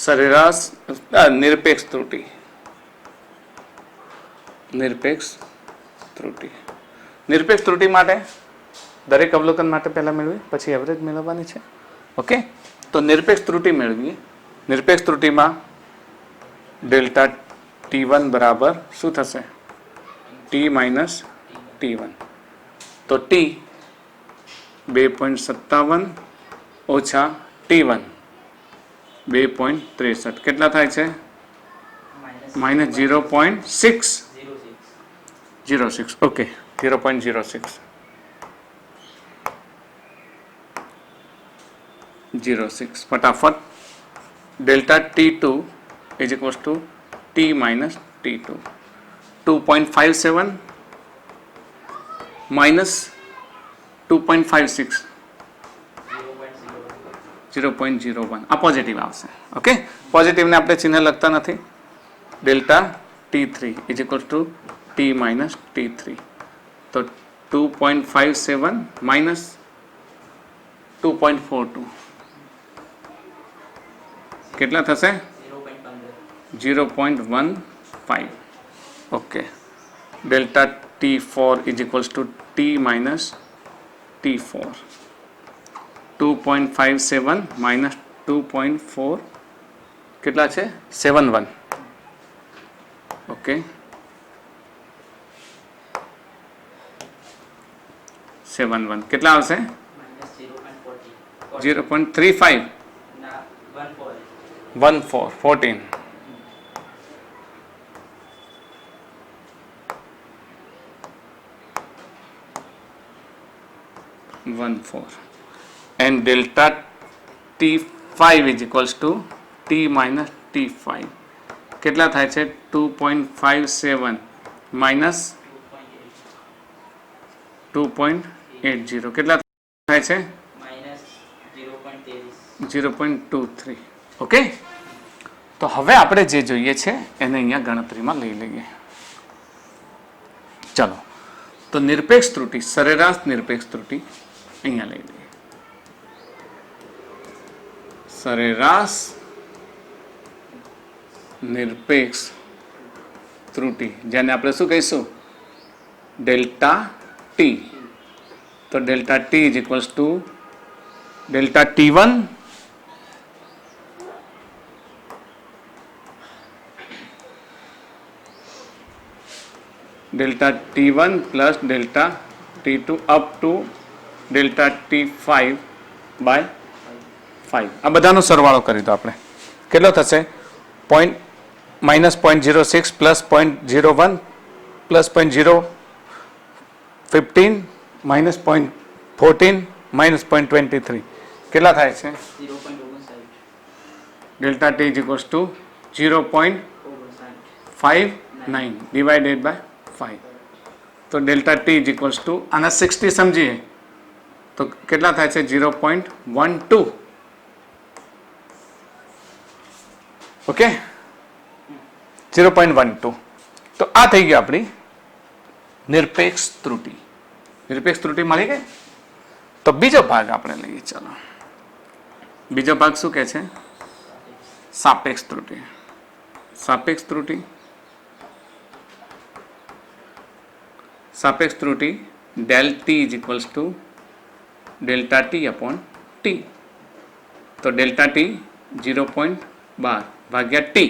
સરેરાશ નિરપેક્ષ ત્રુટિ. નિરપેક્ષ ત્રુટિ. નિરપેક્ષ ત્રુટિ માટે દરેક અવલોકન માટે પહેલા મેળવી પછી એવરેજ મેળવવાની છે. ઓકે, તો નિરપેક્ષ ત્રુટિ મેળવીએ. નિરપેક્ષ ત્રુટિમાં ડેલ્ટા T1 બરાબર શું થશે? T minus T1. તો T 2.57 ઓછા T1 2.63 કેટલા થાય છે? માઇનસ 0.606. ઓકે, 0.06. 06 फटाफट. Delta T2 is equals to T minus T2. 2.57 minus 2.56 0.01. આ પોઝિટિવ આવશે. ઓકે, પોઝિટિવને આપણે ચિહ્ન લખતા નથી. Delta T3 is equals two T minus T3. તો 2.57 માઇનસ 2.42 કેટલા થશે? 0.15. Okay, delta T4 is equals two T minus T4. 2.57 minus 2.4 કેટલા છે? 71. ઓકે, 71 કેટલા આવશે? 0.35 14. And delta T5 is equals to T minus T5 કેટલા થાય છે? 2.57 minus 2.80 કેટલા થાય છે? 0.23. ઓકે, તો હવે આપણે જે જોઈએ છે એને અહીંયા ગણતરીમાં લઈ લઈએ. ચલો, તો નિરપેક્ષ ત્રુટિ, સરેરાશ નિરપેક્ષ ત્રુટિ અહીંયા લઈ લઈએ. સરેરાશ નિરપેક્ષ ત્રુટિ જેને આપણે શું કહીશું? Delta T. તો delta T is equals to delta T1 delta T1 plus delta T2 up to delta T5 by 5. આ બધાનો સરવાળો કરી દો આપણે. કેટલો થશે? -0.06 પ્લસ 0.01 પ્લસ 0.015 માઇનસ 0.14 માઇનસ 0.23 કેટલા થાય છે? 0.59. Delta T is equals to 0.59 divided by 5. તો delta T is equals to આના 60 સમજીએ તો કેટલા થાય છે? 0.12. ઓકે, 0.12. તો આ થઈ ગઈ આપણી નિરપેક્ષ ત્રુટિ. નિરપેક્ષ ત્રુટિ મળી ગઈ. તો બીજો ભાગ આપણે લઈએ. ચાલો, બીજો ભાગ શું કહે છે? સાપેક્ષ ત્રુટિ. સાપેક્ષ ત્રુટિ. सापेक्ष त्रुटि del T is equals to delta T upon T. तो डेल्टा टी 0.12 भाग्या टी.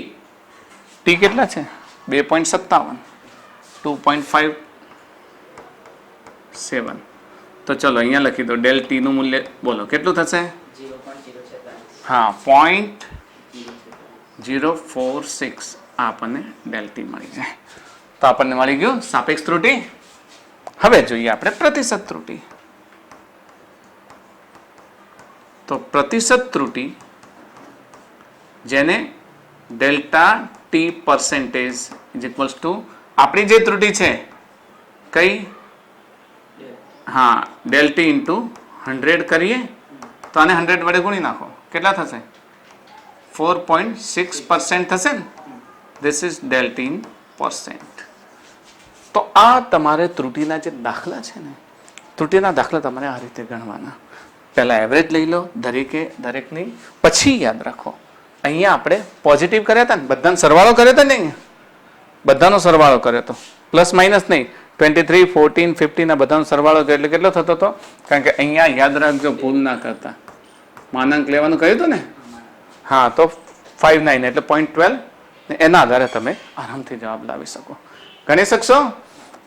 टी કેટલા છે? 2.57. 2.57. તો ચલો અહીંયા લખી દો. ડેલ ટી નું મૂલ્ય બોલો કેટલું થશે? 0.046. હા, 0.046 આપણને ડેલ ટી મળી જાય. તો આપણને મળી ગયું સાપેક્ષ ત્રુટિ. હવે જોઈએ આપણે પ્રતિશત ત્રુટિ. તો પ્રતિશત ત્રુટિ જેને delta T percentage is equals two આપણી જે ત્રુટિ છે કઈ, હા, ડેલ ટી ઇન્ટુ 100 કરીએ તો આને 100 વડે ગુણી નાખો, કેટલા થશે? 4.6% થશે ને. This is del T in percent. તો આ તમારે ત્રુટિના જે દાખલા છે ને, ત્રુટિના દાખલા તમારે આ રીતે ગણવાના. પહેલા એવરેજ લઈ લો દરેકની, પછી યાદ રાખો અહીંયા આપણે પોઝિટિવ કર્યા હતા ને, બધાનો સરવાળો કર્યો હતો ને, અહીંયા બધાનો સરવાળો કર્યો હતો, પ્લસ માઇનસ નહીં. 23, 14, 15 ના બધાનો સરવાળો એટલે કેટલો થતો હતો? કારણ કે અહીંયા યાદ રાખજો, ભૂલ ના કરતા, માનાંક લેવાનું કહ્યું હતું ને, હા, તો 59 એટલે 0.12, એના આધારે તમે આરામથી જવાબ લાવી શકો, ગણી શકશો.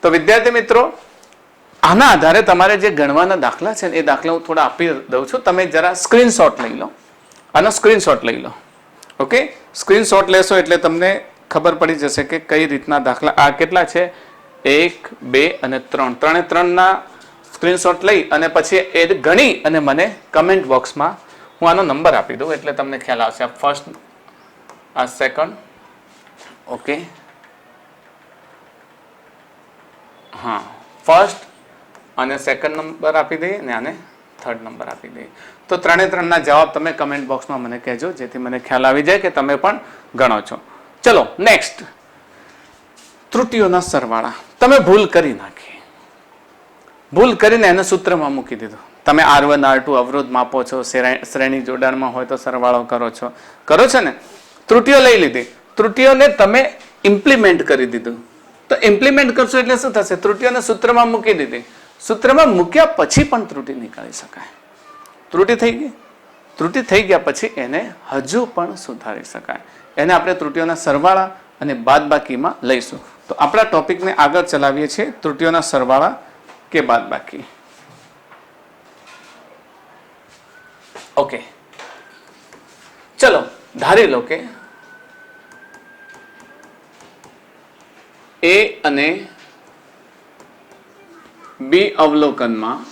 તો વિદ્યાર્થી મિત્રો, આના આધારે તમારે જે ગણવાના દાખલા છે ને, એ દાખલા હું થોડા આપી દઉં છું, તમે જરા સ્ક્રીનશોટ લઈ લો, આનો સ્ક્રીનશોટ લઈ લો. ઓકે, સ્ક્રીનશોટ લેશો એટલે તમને ખબર પડી જશે કે કઈ રીતના દાખલા. આ કેટલા છે? 1, 2 અને 3, ત્રણે ત્રણના સ્ક્રીનશોટ લઈ અને પછી એ ગણી અને મને કમેન્ટ બોક્સમાં હું આનો નંબર આપી દઉં એટલે તમને ખ્યાલ આવશે. આ ફર્સ્ટ, આ સેકન્ડ, ઓકે, હા, ફર્સ્ટ અને સેકન્ડ નંબર આપી દઈએ અને આને થર્ડ નંબર આપી દઈએ. તો ત્રણે ત્રણના જવાબ તમે કમેન્ટ બોક્સમાં મને કહેજો, જેથી મને ખ્યાલ આવી જાય કે તમે પણ ગણો છો. ચલો નેક્સ્ટ, ત્રુટિઓના સરવાળા. તમે ભૂલ કરી નાખી, ભૂલ કરીને એને સૂત્રમાં મૂકી દીધું. તમે R1 R2 અવરોધ માપો છો, શ્રેણી જોડાણમાં હોય તો સરવાળો કરો છો ને. ત્રુટિઓ લઈ લીધી, ત્રુટિઓને તમે ઇમ્પ્લિમેન્ટ કરી દીધું. તો ઇમ્પ્લિમેન્ટ કરશો એટલે શું થશે? ત્રુટિઓને સૂત્રમાં મૂકી દીધી, સૂત્રમાં મૂક્યા પછી પણ ત્રુટિ નીકાળી શકાય. ત્રુટિ થઈ ગઈ, ત્રુટિ થઈ ગયા પછી એને હજુ પણ સુધારી શકાય. એને આપણે ત્રુટિઓના સરવાળા અને બાદબાકીમાં લઈશું. તો આપણા ટોપિકને આગળ ચલાવીએ છીએ, ત્રુટિઓના સરવાળા કે બાદબાકી. ઓકે, ચલો ધારી લો કે A અને B અવલોકનમાં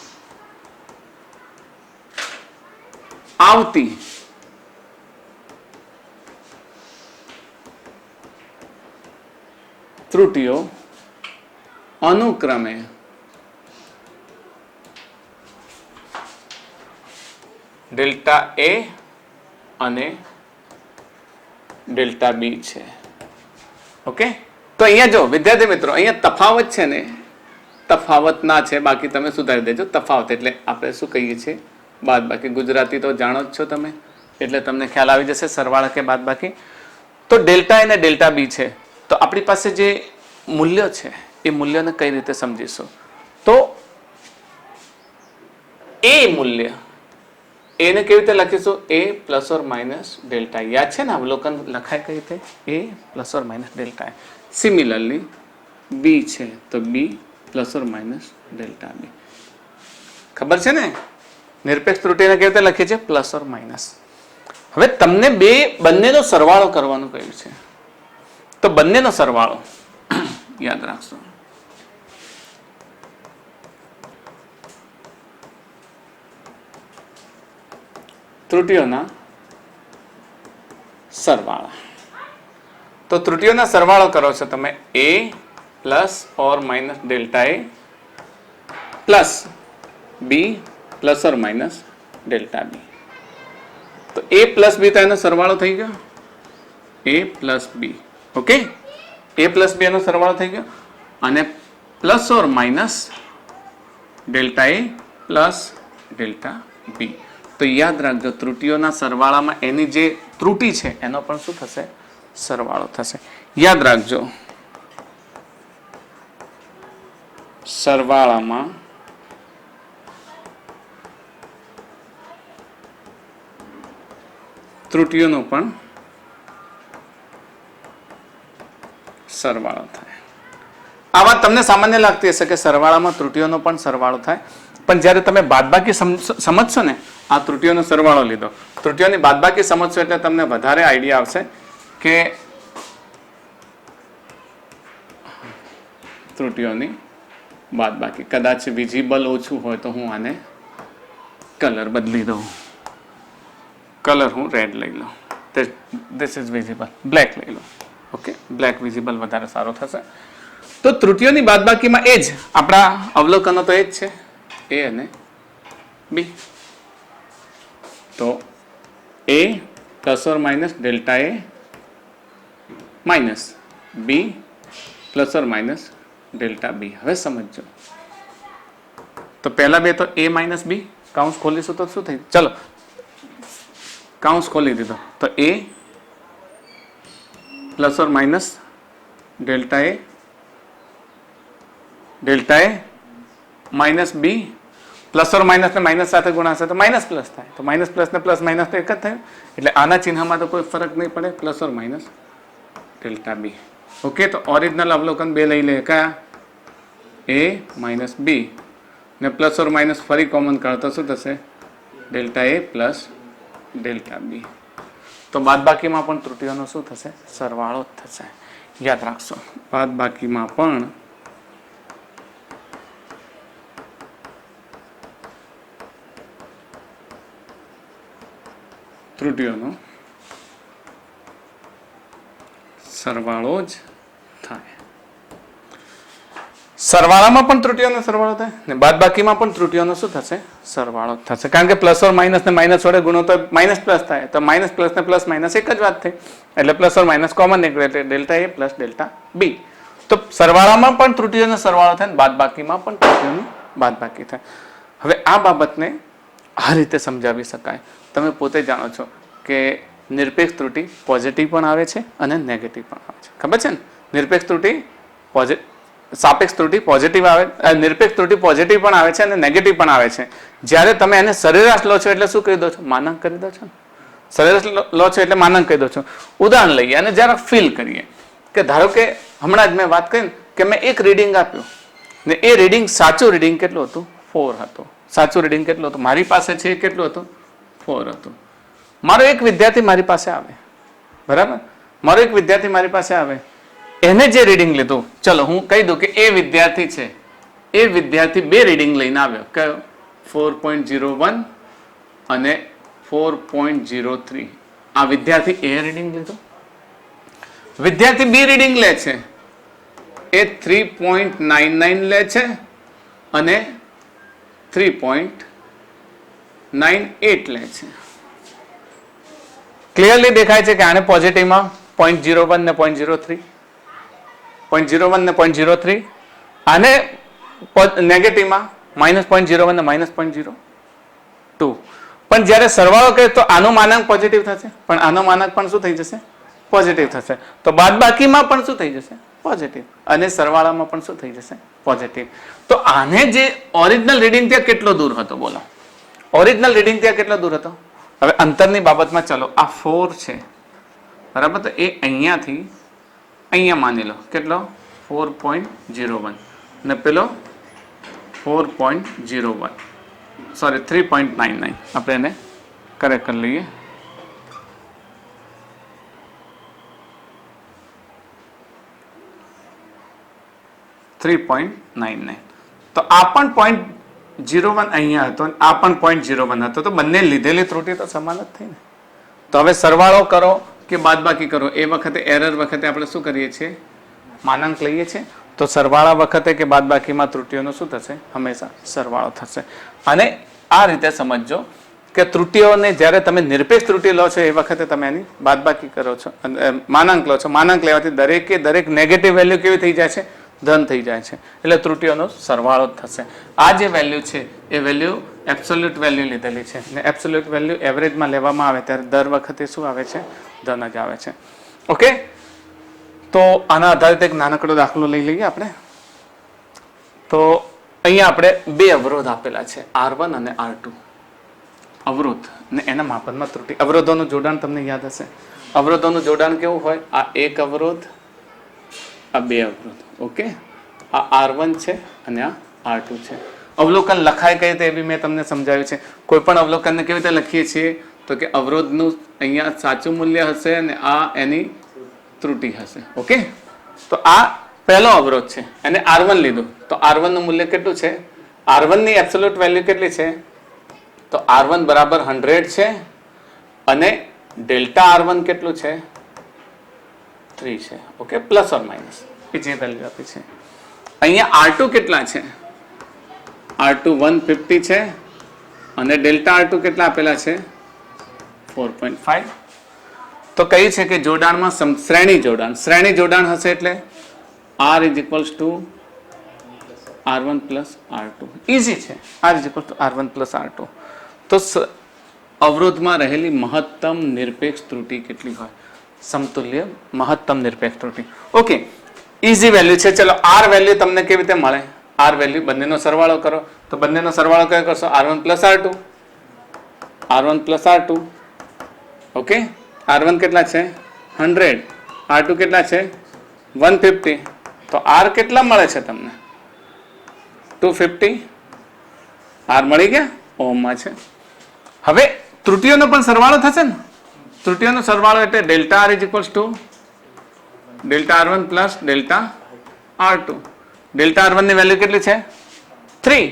આવતી ત્રુટિઓ અનુક્રમે ડેલ્ટા A અને ડેલ્ટા B છે. ઓકે, તો અહીંયા જો વિદ્યાર્થી મિત્રો, અહીંયા તફાવત છે ને, તફાવત ના છે, બાકી તમે સુધારી દેજો. તફાવત એટલે આપણે શું કહીએ છીએ? બાદબાકી. ગુજરાતી તો જાણો જ છો તમે, એટલે તમને ખ્યાલ આવી જશે સરવાળા કે બાદબાકી. તો ડેલ્ટા A અને ડેલ્ટા B છે, તો આપણી પાસે જે મૂલ્ય છે એ મૂલ્યને કઈ રીતે સમજીશું? તો એ મૂલ્ય, એને કેવી રીતે લખીશું? A plus or minus delta. યાદ છે ને અવલોકન લખાય કઈ રીતે? A plus or minus delta. Similarly B છે તો B plus or minus delta B. ખબર છે ને? નિરપેક્ષ ત્રુટિને કેવી રીતે લખીએ છીએ? Plus or minus. હવે તમને બંનેનો સરવાળો કરવાનું કહ્યું છે, તો બંનેનો સરવાળો યાદ રાખશો. ત્રુટિઓના સરવાળા. તો ત્રુટિઓના સરવાળો કરો છો તમે A plus or minus delta A plus B plus or minus delta B. તો A પ્લસ B તો એનો સરવાળો થઈ ગયો, A plus B. Okay, A plus B એનો સરવાળો થઈ ગયો, અને plus or minus delta A plus delta B. તો યાદ રાખજો, ત્રુટિઓના સરવાળામાં એની જે ત્રુટિ છે એનો પણ શું થશે? સરવાળો થશે. યાદ રાખજો, સરવાળામાં ત્રુટિઓનો પણ સરવાળો થાય. આ વાત તમને સામાન્ય લાગતી હશે કે સરવાળામાં ત્રુટિઓનો પણ સરવાળો થાય, પણ જ્યારે તમે બાદબાકી સમજશો ને, આ ત્રુટિઓનો સરવાળો લીધો, ત્રુટિઓની બાદબાકી સમજશો એટલે તમને વધારે આઈડિયા આવશે કે ત્રુટિઓની બાદ બાકી. કદાચ વિઝિબલ ઓછું હોય તો હું આને કલર બદલી દઉં. કલર હું રેડ લઈ લઉં. This is visible. બ્લેક લઈ લઉં. ઓકે, બ્લેક વિઝિબલ વધારે સારો થશે. તો ત્રુટીઓની બાદબાકીમાં એ જ આપણા અવલોકનો તો એ જ છે, એ અને બી. તો a plus or minus delta a minus b plus or minus delta b. હવે સમજો તો પહેલા બે તો એ માઇનસ બી, કાઉન્સ ખોલીશું તો શું થઈ? ચલો કાઉન્સ ખોલી દીધો તો a plus or minus delta a minus b plus or minus ને માઇનસ સાથે ગુણાશે તો માઇનસ પ્લસ થાય. તો માઇનસ પ્લસ ને પ્લસ માઇનસ તો એક જ થયું. એટલે આના ચિહ્નમાં તો કોઈ ફરક નહીં પડે. Plus or minus delta B. Okay, તો ઓરિજિનલ અવલોકન બે લઈ લે. કયા? એ માઇનસ બી ને પ્લસ ઓર માઇનસ ફરી કોમન કાઢો તો શું થશે? Delta A plus delta B. તો બાદબાકીમાં પણ ત્રુટીઓનો શું થશે? સરવાળો જ થશે. યાદ રાખશો, બાદબાકીમાં પણ ત્રુટીઓનો સરવાળો જ થાય. સરવાળામાં પણ ત્રુટીઓનો સરવાળો થાય ને બાદબાકીમાં પણ ત્રુટીઓનો શું થશે? સરવાળો થશે. કારણ કે પ્લસ ઓર માઇનસ ને માઇનસ વડે ગુણો તો માઇનસ પ્લસ થાય. તો માઇનસ પ્લસ ને પ્લસ માઇનસ એક જ વાત થઈ. એટલે પ્લસ ઓર માઇનસ કોમન નીકળે એટલે delta A plus delta B. તો સરવાળામાં પણ ત્રુટીઓનો સરવાળો થાય ને બાદબાકીમાં પણ ત્રુટીઓની બાદબાકી થાય. હવે આ બાબતને આ રીતે સમજાવી શકાય. તમે પોતે જાણો છો કે નિરપેક્ષ ત્રુટી પોઝિટિવ પણ આવે છે અને નેગેટિવ પણ આવે છે. ખબર છે ને? નિરપેક્ષ ત્રુટી સાપેક્ષ ત્રુટી પોઝિટિવ આવે, નિરપેક્ષ ત્રુટી પોઝિટિવ પણ આવે છે અને નેગેટિવ પણ આવે છે. જ્યારે તમે એને સરેરાશ લો છો એટલે શું કહી દો છો? માનાંક કરી દો છો. સરેરાશ લો છો એટલે માનાંક કહી દો છો. ઉદાહરણ લઈએ અને જરા ફીલ કરીએ કે ધારો કે હમણાં જ મેં વાત કરી કે મેં એક રીડિંગ આપ્યું ને એ રીડિંગ સાચું રીડિંગ કેટલું હતું? 4 હતું. સાચું રીડિંગ કેટલું હતું? મારી પાસે છે કેટલું હતું? 4 હતું. મારો એક વિદ્યાર્થી મારી પાસે આવે, બરાબર? મારો એક વિદ્યાર્થી મારી પાસે આવે, એને જે રીડિંગ લીધું, ચલો હું કહી દઉં કે એ વિદ્યાર્થી છે, એ વિદ્યાર્થી બે રીડિંગ લઈને આવ્યો. કયો? 4.01 અને 4.03. આ વિદ્યાર્થી એ રીડિંગ લીધું. વિદ્યાર્થી બી રીડિંગ લે છે, એ 3.99 લે છે અને 3.98 લે છે. ક્લિયરલી દેખાય છે કે આને પોઝિટિવમાં 0.01 ને 0.03, 0.01 ને 0.03, આને નેગેટિવમાં -0.01 ને -0.02. પણ જ્યારે સરવાળો કરે તો આનો માનાંક પોઝિટિવ થશે, પણ આનો માનાંક પણ શું થઈ જશે? પોઝિટિવ થશે. તો બાદબાકીમાં પણ શું થઈ જશે? પોઝિટિવ. અને સરવાળામાં પણ શું થઈ જશે? પોઝિટિવ. તો આને જે ઓરિજિનલ રીડિંગ ત્યાં કેટલો દૂર હતો? બોલો, ઓરિજિનલ રીડિંગ ત્યાં કેટલો દૂર હતો? હવે અંતરની બાબતમાં ચાલો, આ 4 છે, બરાબર? તો એ અહીંયાથી અહીંયા માની લો કેટલો? 4.01 ને પેલો 4.01, સોરી 3.99. આપણે એને કરેક્ટ કરી લઈએ. તો આ પણ 0.01 અહીંયા હતો, આ પણ 0.01 હતો. તો બંને લીધેલી ત્રુટી તો સમાન જ થઈ ને. તો હવે સરવાળો કરો કે બાદબાકી કરો, એ વખતે એરર વખતે આપણે શું કરીએ છીએ? માનાંક લઈએ છીએ. તો સરવાળા વખતે કે બાદબાકીમાં ત્રુટીઓનો શું થશે? હંમેશા સરવાળો થશે. અને આ રીતે સમજજો કે ત્રુટીઓને જ્યારે તમે નિરપેક્ષ ત્રુટી લો છો એ વખતે તમે એની બાદબાકી કરો છો, માનાંક લો છો. માનાંક લેવાથી દરેકે દરેક નેગેટિવ વેલ્યુ કેવી થઈ જાય છે? ધન થઈ જાય છે. એટલે ત્રુટીઓનો સરવાળો જ થશે. આ જે વેલ્યુ છે એ વેલ્યુ એબ્સોલ્યુટ વેલ્યુ લીધેલી છે ને એબ્સોલ્યુટ વેલ્યુ એવરેજમાં લેવામાં આવે ત્યારે દર વખતે શું આવે છે? ધન જ આવે છે. ઓકે, તો આના આધારિત એક નાનકડો દાખલો લઈ લઈએ આપણે. તો અહીંયા આપણે બે અવરોધ આપેલા છે, R1 અને R2 અવરોધ, ને એના માપનમાં ત્રુટી. અવરોધોનું જોડાણ તમને યાદ હશે. અવરોધોનું જોડાણ કેવું હોય? આ એક અવરોધ, આ બે અવરોધ. ઓકે, આ R1 છે અને આ R2 છે. અવલોકન લખાય કઈ રીતે એ બી મેં તમને સમજાવ્યું છે. કોઈ પણ અવલોકનને કેવી રીતે લખીએ છીએ? તો કે અવરોધનું અહીંયા સાચું મૂલ્ય હશે અને આ એની ત્રુટી હશે. ઓકે, તો આ પહેલો અવરોધ છે એને R1 લીધું તો R1 નું મૂલ્ય કેટલું છે? R1 ની એબ્સોલ્યુટ વેલ્યુ કેટલી છે? તો R1 બરાબર 100 છે અને ડેલ્ટા R1 કેટલું છે? 3 છે. ઓકે, પ્લસ ઓર માઇનસ એ જે વેલ્યુ આપી છે. અહીંયા R2 કેટલા છે? R2 150 છે અને ડેલ્ટા R2 કેટલા આપેલા છે? 4.5. તો કહ્યું છે કે જોડાણમાં શ્રેણી જોડાણ હશે એટલે R is equals to R1 plus R2. Easy છે. R is equals to R1 plus R2. તો અવરોધમાં રહેલી મહત્તમ નિરપેક્ષ ત્રુટિ કેટલી હોય? સમતુલ્ય મહત્તમ નિરપેક્ષ ત્રુટિ. ઓકે, ઇઝી વેલ્યુ છે. ચલો, R વેલ્યુ તમને કેવી રીતે મળે? R વેલ્યુ બંનેનો સરવાળો કરો તો બંનેનો સરવાળો કયો કરશો? R1 plus R2. R1 plus R2. Okay, R1 કેટલા છે? 100. R2 કેટલા છે? 150. તો R કેટલા મળે છે તમને? 250. R મળી ગયા, ઓહમમાં છે. હવે ત્રુટિઓનો પણ સરવાળો થશે ને? ત્રુટિઓનો સરવાળો એટલે delta R is equals to delta R1 plus delta R2. Delta R1 ની વેલ્યુ કેટલી છે? 3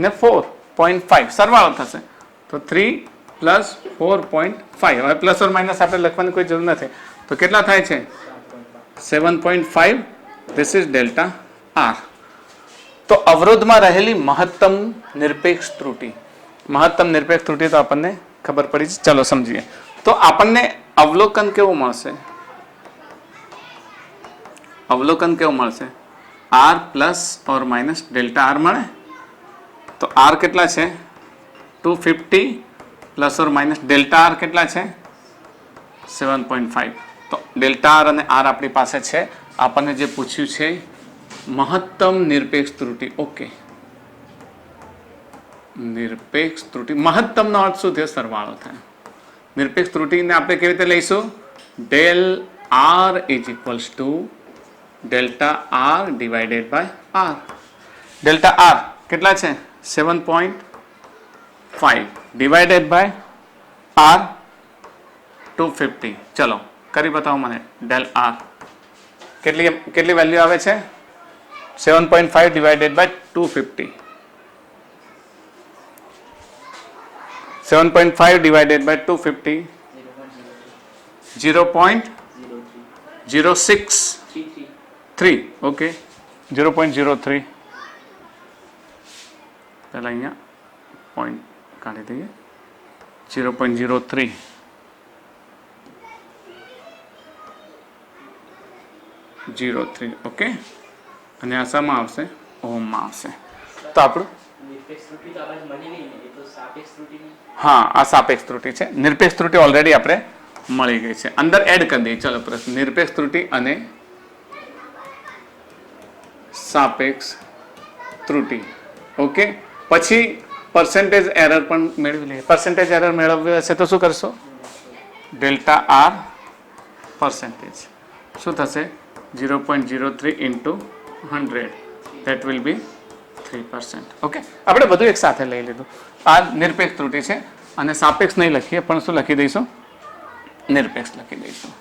ને 4.5 સરવાળો થશે તો 3 પ્લસ 4.5. હવે પ્લસ ઓર માઇનસ આપણે લખવાની કોઈ જરૂર નથી. તો કેટલા થાય છે? 7.5. This is delta R. તો અવરોધમાં રહેલી મહત્તમ નિરપેક્ષ ત્રુટિ તો આપણને ખબર પડી છે. ચલો સમજીએ. તો આપણને અવલોકન કેવું મળશે? R plus or minus delta R મળે. તો R કેટલા છે? 250 plus or minus delta R કેટલા છે? 7.5. તો ડેલ્ટા R અને R આપણી પાસે છે. આપણને જે પૂછ્યું છે મહત્તમ નિરપેક્ષ ત્રુટિ. ઓકે, નિરપેક્ષ ત્રુટિ મહત્તમનો અર્થ શું થયો? સરવાળો થાય. નિરપેક્ષ ત્રુટિને આપણે કેવી રીતે લઈશું? Del R is equals to delta R divided by R. Delta R કેટલા છે? 7.5 ડિવાઇડેડ બાય R 250. ચલો કરી બતાવો મને. ડેલ R કેટલી વેલ્યુ આવે છે? 7.5 divided by 250. 7.5 divided by 250 0.063. Okay, 0.03. પહેલા અહીંયા પોઈન્ટ કાઢી દઈએ. 0.03. ઓકે, અને આ શામાં આવશે? ઓહમમાં આવશે. તો આપણું હા, આ સાપેક્ષ ત્રુટિ છે. નિરપેક્ષ ત્રુટિ ઓલરેડી આપણે મળી ગઈ છે. અંદર એડ કરી દઈએ. ચલો, પ્રશ્ન નિરપેક્ષ ત્રુટિ અને સાપેક્ષ ત્રુટિ. ઓકે, પછી પર્સન્ટેજ એરર પણ મેળવી લઈએ. પર્સન્ટેજ એરર મેળવવી હશે તો શું કરશો? ડેલ્ટા R પર્સન્ટેજ શું થશે? 0.03 into 100. That will be 3%. Okay, આપણે બધું એક સાથે લઈ લીધું. આ નિરપેક્ષ ત્રુટિ છે અને સાપેક્ષ નહીં લખીએ પણ શું લખી દઈશું? નિરપેક્ષ લખી દઈશું.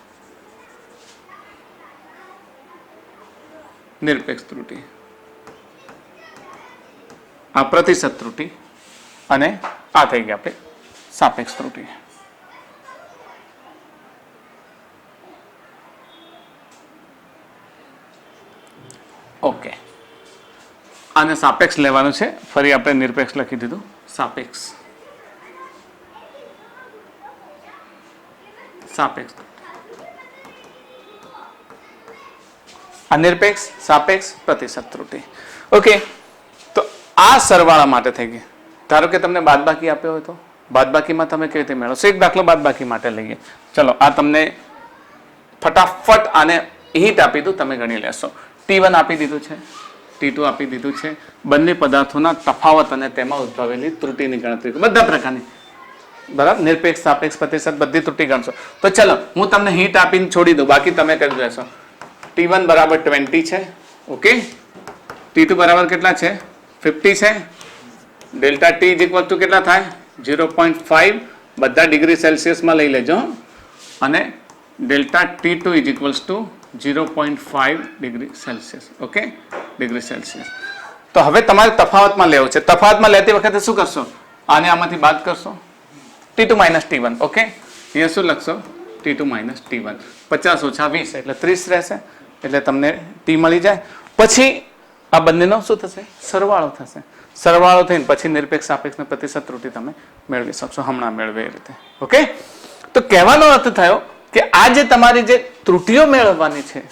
નિરપેક્ષ ત્રુટિ, આ પ્રતિશત ત્રુટિ અને આ થઈ ગઈ આપણે સાપેક્ષ ત્રુટિ. ઓકે, આને સાપેક્ષ લેવાનું છે. ફરી આપણે નિરપેક્ષ લખી દીધું. સાપેક્ષ અનિરપેક્ષ, સાપેક્ષ, પ્રતિશત ત્રુટિ. ઓકે, તો આ સરવાળા માટે થઈ ગઈ. ધારો કે તમને બાદબાકી આપ્યો હોય તો બાદબાકીમાં તમે કેવી રીતે મેળવશો? એક દાખલો બાદબાકી માટે લઈએ. ચલો, આ તમને ફટાફટ આને હિટ આપી દઉં, તમે ગણી લેશો. T1 આપી દીધું છે, T2 આપી દીધું છે. બંને પદાર્થોના તફાવત અને તેમાં ઉદ્ભવેલી ત્રુટિની ગણતરી બધા પ્રકારની, બરાબર? નિરપેક્ષ, સાપેક્ષ, પ્રતિશત બધી ત્રુટિ ગણશો. તો ચલો, હું તમને હિટ આપીને છોડી દઉં, બાકી તમે કરી લેશો. T1 બરાબર 20 છે. ઓકે, T2 બરાબર કેટલા છે? 50 છે. Delta T is equal to કેટલા થાય? 0.5. બધા ડિગ્રી સેલ્સિયસમાં લઈ લેજો. અને delta T2 is equals two 0.5 degree Celsius. Okay, degree Celsius. તો હવે તમારે તફાવતમાં લેવો છે. તફાવતમાં લેતી વખતે શું કરશો? આને આમાંથી બાદ કરશો, T2 - T1. ઓકે, અહીંયા શું લખશો? T2 - T1. 50 - 20 એટલે 30 રહેશે, એટલે તમને T મળી જાય. પછી આ બંનેનો શું થશે? સરવાળો થશે. સરવાળો થઈને પછી નિરપેક્ષ સાપેક્ષ પ્રતિશત ત્રુટિ તમે મેળવી શકશો, હમણાં મેળવે એ રીતે. ઓકે, તો કહેવાનો અર્થ થયો કે આ જે તમારી જે ત્રુટિઓ મેળવવાની છે,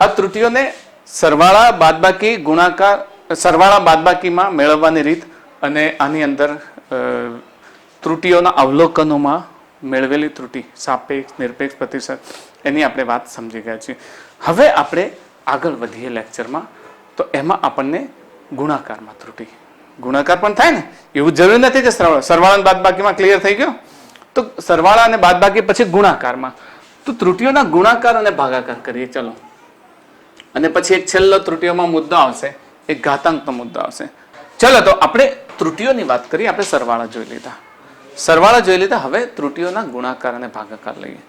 આ ત્રુટિઓને સરવાળા બાદબાકી ગુણાકાર, સરવાળા બાદબાકીમાં મેળવવાની રીત અને આની અંદર ત્રુટિઓના અવલોકનોમાં મેળવેલી ત્રુટિ સાપેક્ષ નિરપેક્ષ પ્રતિશત એની આપણે વાત સમજી ગયા છીએ. હવે આપણે આગળ વધીએ લેક્ચરમાં, તો એમાં આપણને ગુણાકારમાં ત્રુટિ, ગુણાકાર પણ થાય ને, એવું જરૂરી નથી કે સરવાળા અને બાદબાકીમાં ક્લિયર થઈ ગયો. તો સરવાળા અને બાદબાકી પછી ગુણાકારમાં, તો ત્રુટિઓના ગુણાકાર અને ભાગાકાર કરીએ ચલો. અને પછી એક છેલ્લો ત્રુટિઓમાં મુદ્દો આવશે, એક ઘાતાંકનો મુદ્દો આવશે. ચલો, તો આપણે ત્રુટિઓની વાત કરીએ. આપણે સરવાળા જોઈ લીધા, સરવાળા જોઈ લીધા. હવે ત્રુટિઓના ગુણાકાર અને ભાગાકાર લઈએ.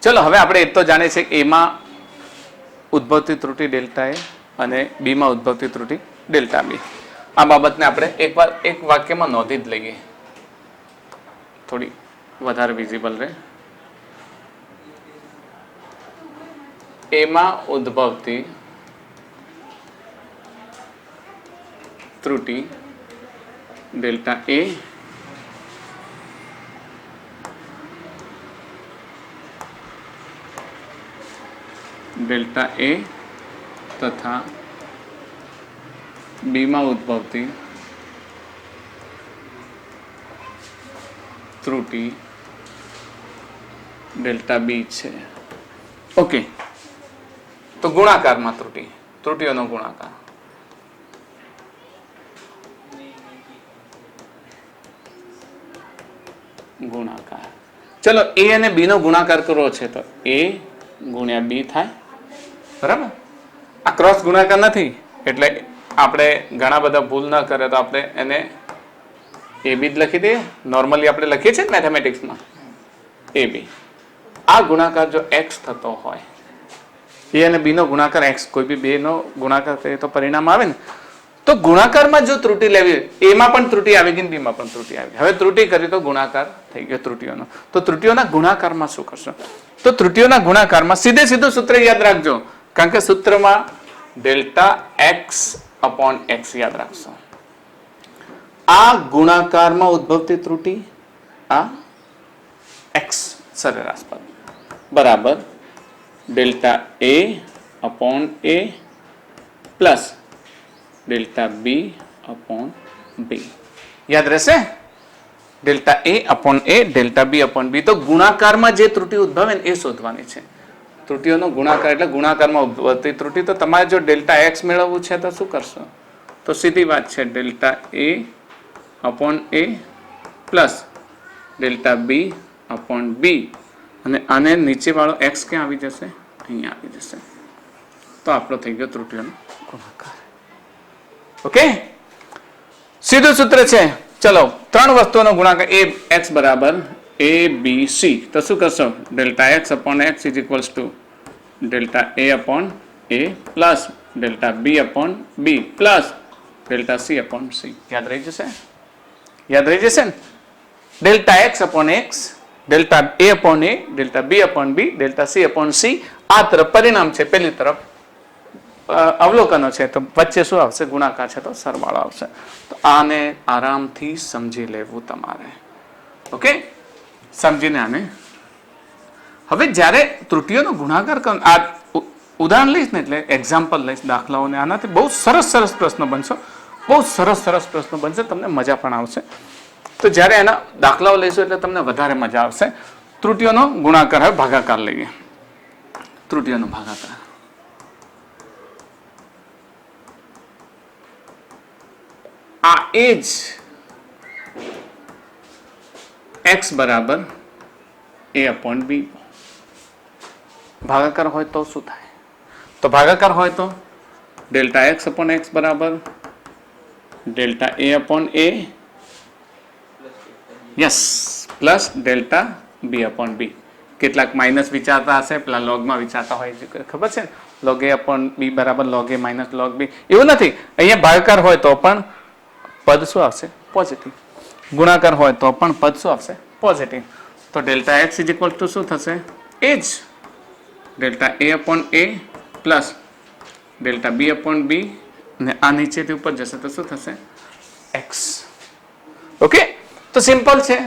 ચલો, હવે આપણે એ તો જાણીએ છીએ કે એમાં ઉદ્ભવતી ત્રુટિ ડેલ્ટા એ અને બીમાં ઉદ્ભવતી ત્રુટિ ડેલ્ટા બી. આ બાબતને આપણે એકવાર એક વાક્યમાં નોંધી જ લઈએ, થોડી વધારે વિઝિબલ રહે. એમાં ઉદ્ભવતી ત્રુટિ ડેલ્ટા એ ડેલ્ટા એ તથા બીમાં ઉદ્ભવતી ત્રુટિ ડેલ્ટા બી છે. ઓકે, તો ગુણાકારમાં ત્રુટિ, ત્રુટિઓનો ગુણાકાર. ગુણાકાર, ચલો, એ અને બી નો ગુણાકાર કરવો છે તો એ ગુણ્યા બી થાય, બરાબર. આ ક્રોસ ગુણાકાર નથી, એટલે આપણે ઘણા બધા ભૂલ ન કરે તો આપણે એને એ બી જ લખી દઈએ. નોર્મલી આપણે લખીએ છીએ મેથેમેટિક્સમાં એ બી. આ ગુણાકાર જો એક્સ થતો હોય, એ અને બી નો ગુણાકાર એક્સ, કોઈ બી બે નો ગુણાકાર કરીએ તો પરિણામ આવે ને. તો ગુણાકારમાં જો ત્રુટિ લેવી, એમાં પણ ત્રુટિ આવી ગઈ, બીમાં પણ ત્રુટિ આવી. હવે ત્રુટિ કરી તો ગુણાકાર થઈ ગયો ત્રુટિઓનો. તો ત્રુટિઓના ગુણાકારમાં શું કરશો? તો ત્રુટિઓના ગુણાકારમાં સીધે સીધું સૂત્ર યાદ રાખજો, કારણ કે સૂત્રમાં ડેલ્ટા એક્સ અપોન એક્સ યાદ રાખશો. આ ગુણાકારમાં ઉદ્ભવતી ત્રુટિ, આ એક્સ સરેરાશ પદ બરાબર delta a upon a plus delta b upon બી. યાદ રહેશે? Delta a upon a, delta b upon બી. તો ગુણાકારમાં જે ત્રુટિ ઉદ્ભવે ને એ શોધવાની છે. ત્રુટિઓનો ગુણાકાર એટલે ગુણાકારમાં ઉદ્ભવતી ત્રુટિ. તો તમારે જો ડેલ્ટા એક્સ મેળવવું છે તો શું કરશો? તો સીધી વાત છે, delta a upon a plus delta b upon બી, અને આને નીચે વાળો એક્સ ક્યાં આવી જશે? અહીંયા આવી જશે. તો આપણો થઈ ગયો ત્રુટિઓનો ગુણાકાર. ઓકે, સીધું સૂત્ર છે. ચલો, ત્રણ વસ્તુઓનો ગુણાકાર એ એક્સ બરાબર એ બી સી. તો શું કરશો? Delta x upon x is equals to delta a upon a plus delta b upon b plus delta c upon c. યાદ રહી જશે? યાદ રહી જશે ને? Delta x upon x, delta a upon a, delta b upon b, delta c upon c. આ તરફ પરિણામ છે, પેલી તરફ અવલોકનો છે, તો વચ્ચે શું આવશે? ગુણાકાર છે, તો સરવાળો આવશે. તો આને આરામથી સમજી લેવું તમારે. ઓકે, સમજીને આને હવે જ્યારે ત્રુટિઓનો ગુણાકાર કરો, આ ઉદાહરણ લઈશ ને એટલે એક્ઝામ્પલ લઈશ, દાખલાઓને, આનાથી બહુ સરસ સરસ પ્રશ્નો બનશે, બહુ સરસ સરસ પ્રશ્નો બનશે, તમને મજા પણ આવશે. તો જ્યારે એના દાખલાઓ લઈશું એટલે તમને વધારે મજા આવશે. ત્રુટિઓનો ગુણાકાર, હવે ભાગાકાર લઈએ. ત્રુટિઓનો ભાગાકાર, આ એ જ એક્સ બરાબર એ અપોન બી. ભાગાકાર હોય તો શું થાય? તો ભાગાકાર હોય તો ડેલ્ટા એક્સ અપોન એક્સ બરાબર delta a upon a, yes, plus delta b upon b. કેટલાક માઇનસ વિચારતા હશે, પેલા લોગમાં વિચારતા હોય છે, ખબર છે ને, log a upon b બરાબર log a minus log b. એવું નથી, અહીંયા ભાગાકાર હોય તો પણ પદ શું આવશે? પોઝિટિવ. ગુણાકાર હોય તો પણ પદ શું આવશે? પોઝિટિવ. તો delta x is equal to શું થશે? એ જ delta a upon a plus delta b upon b, અને આ નીચેથી ઉપર જશે તો શું થશે? x. ઓકે, તો સિમ્પલ છે.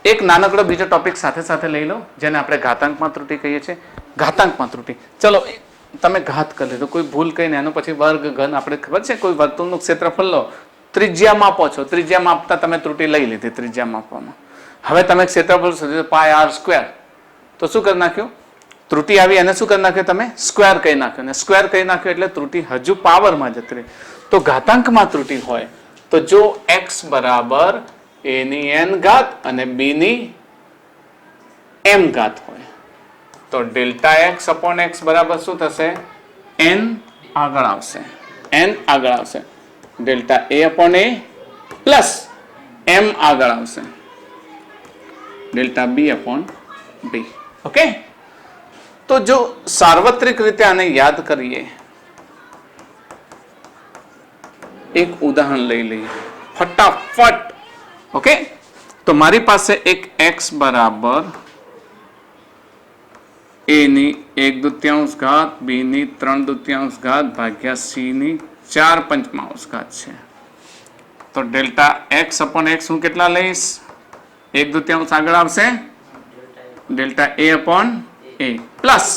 એક નાનકડો બીજો ટોપિક સાથે સાથે લઈ લો, જેને આપણે ઘાતાંકમાં ત્રુટિ કહીએ છીએ. ઘાતાંકમાં ત્રુટિ, ચલો તમે ઘાત કરી લીધો, કોઈ ભૂલ કહીને એનો પછી વર્ગ ઘન, આપણે ખબર છે કોઈ વર્તુળનું ક્ષેત્રફળ લો, ત્રિજ્યા માપો છો, ત્રિજ્યા માપતા તમે ત્રુટિ લઈ લીધી ત્રિજ્યા માપવામાં. હવે તમે ક્ષેત્રફળ શોધ્યું પાય આર સ્ક્વેર, તો શું કરી નાખ્યું? ત્રુટિ આવી એને શું કરી નાખ્યું? તમે સ્ક્વેર કહી નાખ્યું, અને સ્ક્વેર કહી નાખ્યું એટલે ત્રુટિ હજુ પાવરમાં જતી રહી. તો ઘાતાંકમાં ત્રુટિ હોય તો જો x બરાબર a ની n ઘાત અને b ની m ઘાત હોય તો ડેલ્ટા x અપોન x બરાબર શું થશે? n આગળ આવશે, n આગળ આવશે, delta a upon a plus m આગળ આવશે, delta b upon b. Okay, તો જો સાર્વત્રિક રીતે આને યાદ કરીએ, એક ઉદાહરણ લઈ લઈએ ફટાફટ. ઓકે, તો મારી પાસે એક x બરાબર a ની 1/2 ઘાત, b ની 3/2 ઘાત ભાગ્યા c ની 4/5 ઘાત છે. તો ડેલ્ટા x અપોન x હું કેટલા લઈશ? 1/2 આગળ આવશે, delta a upon a plus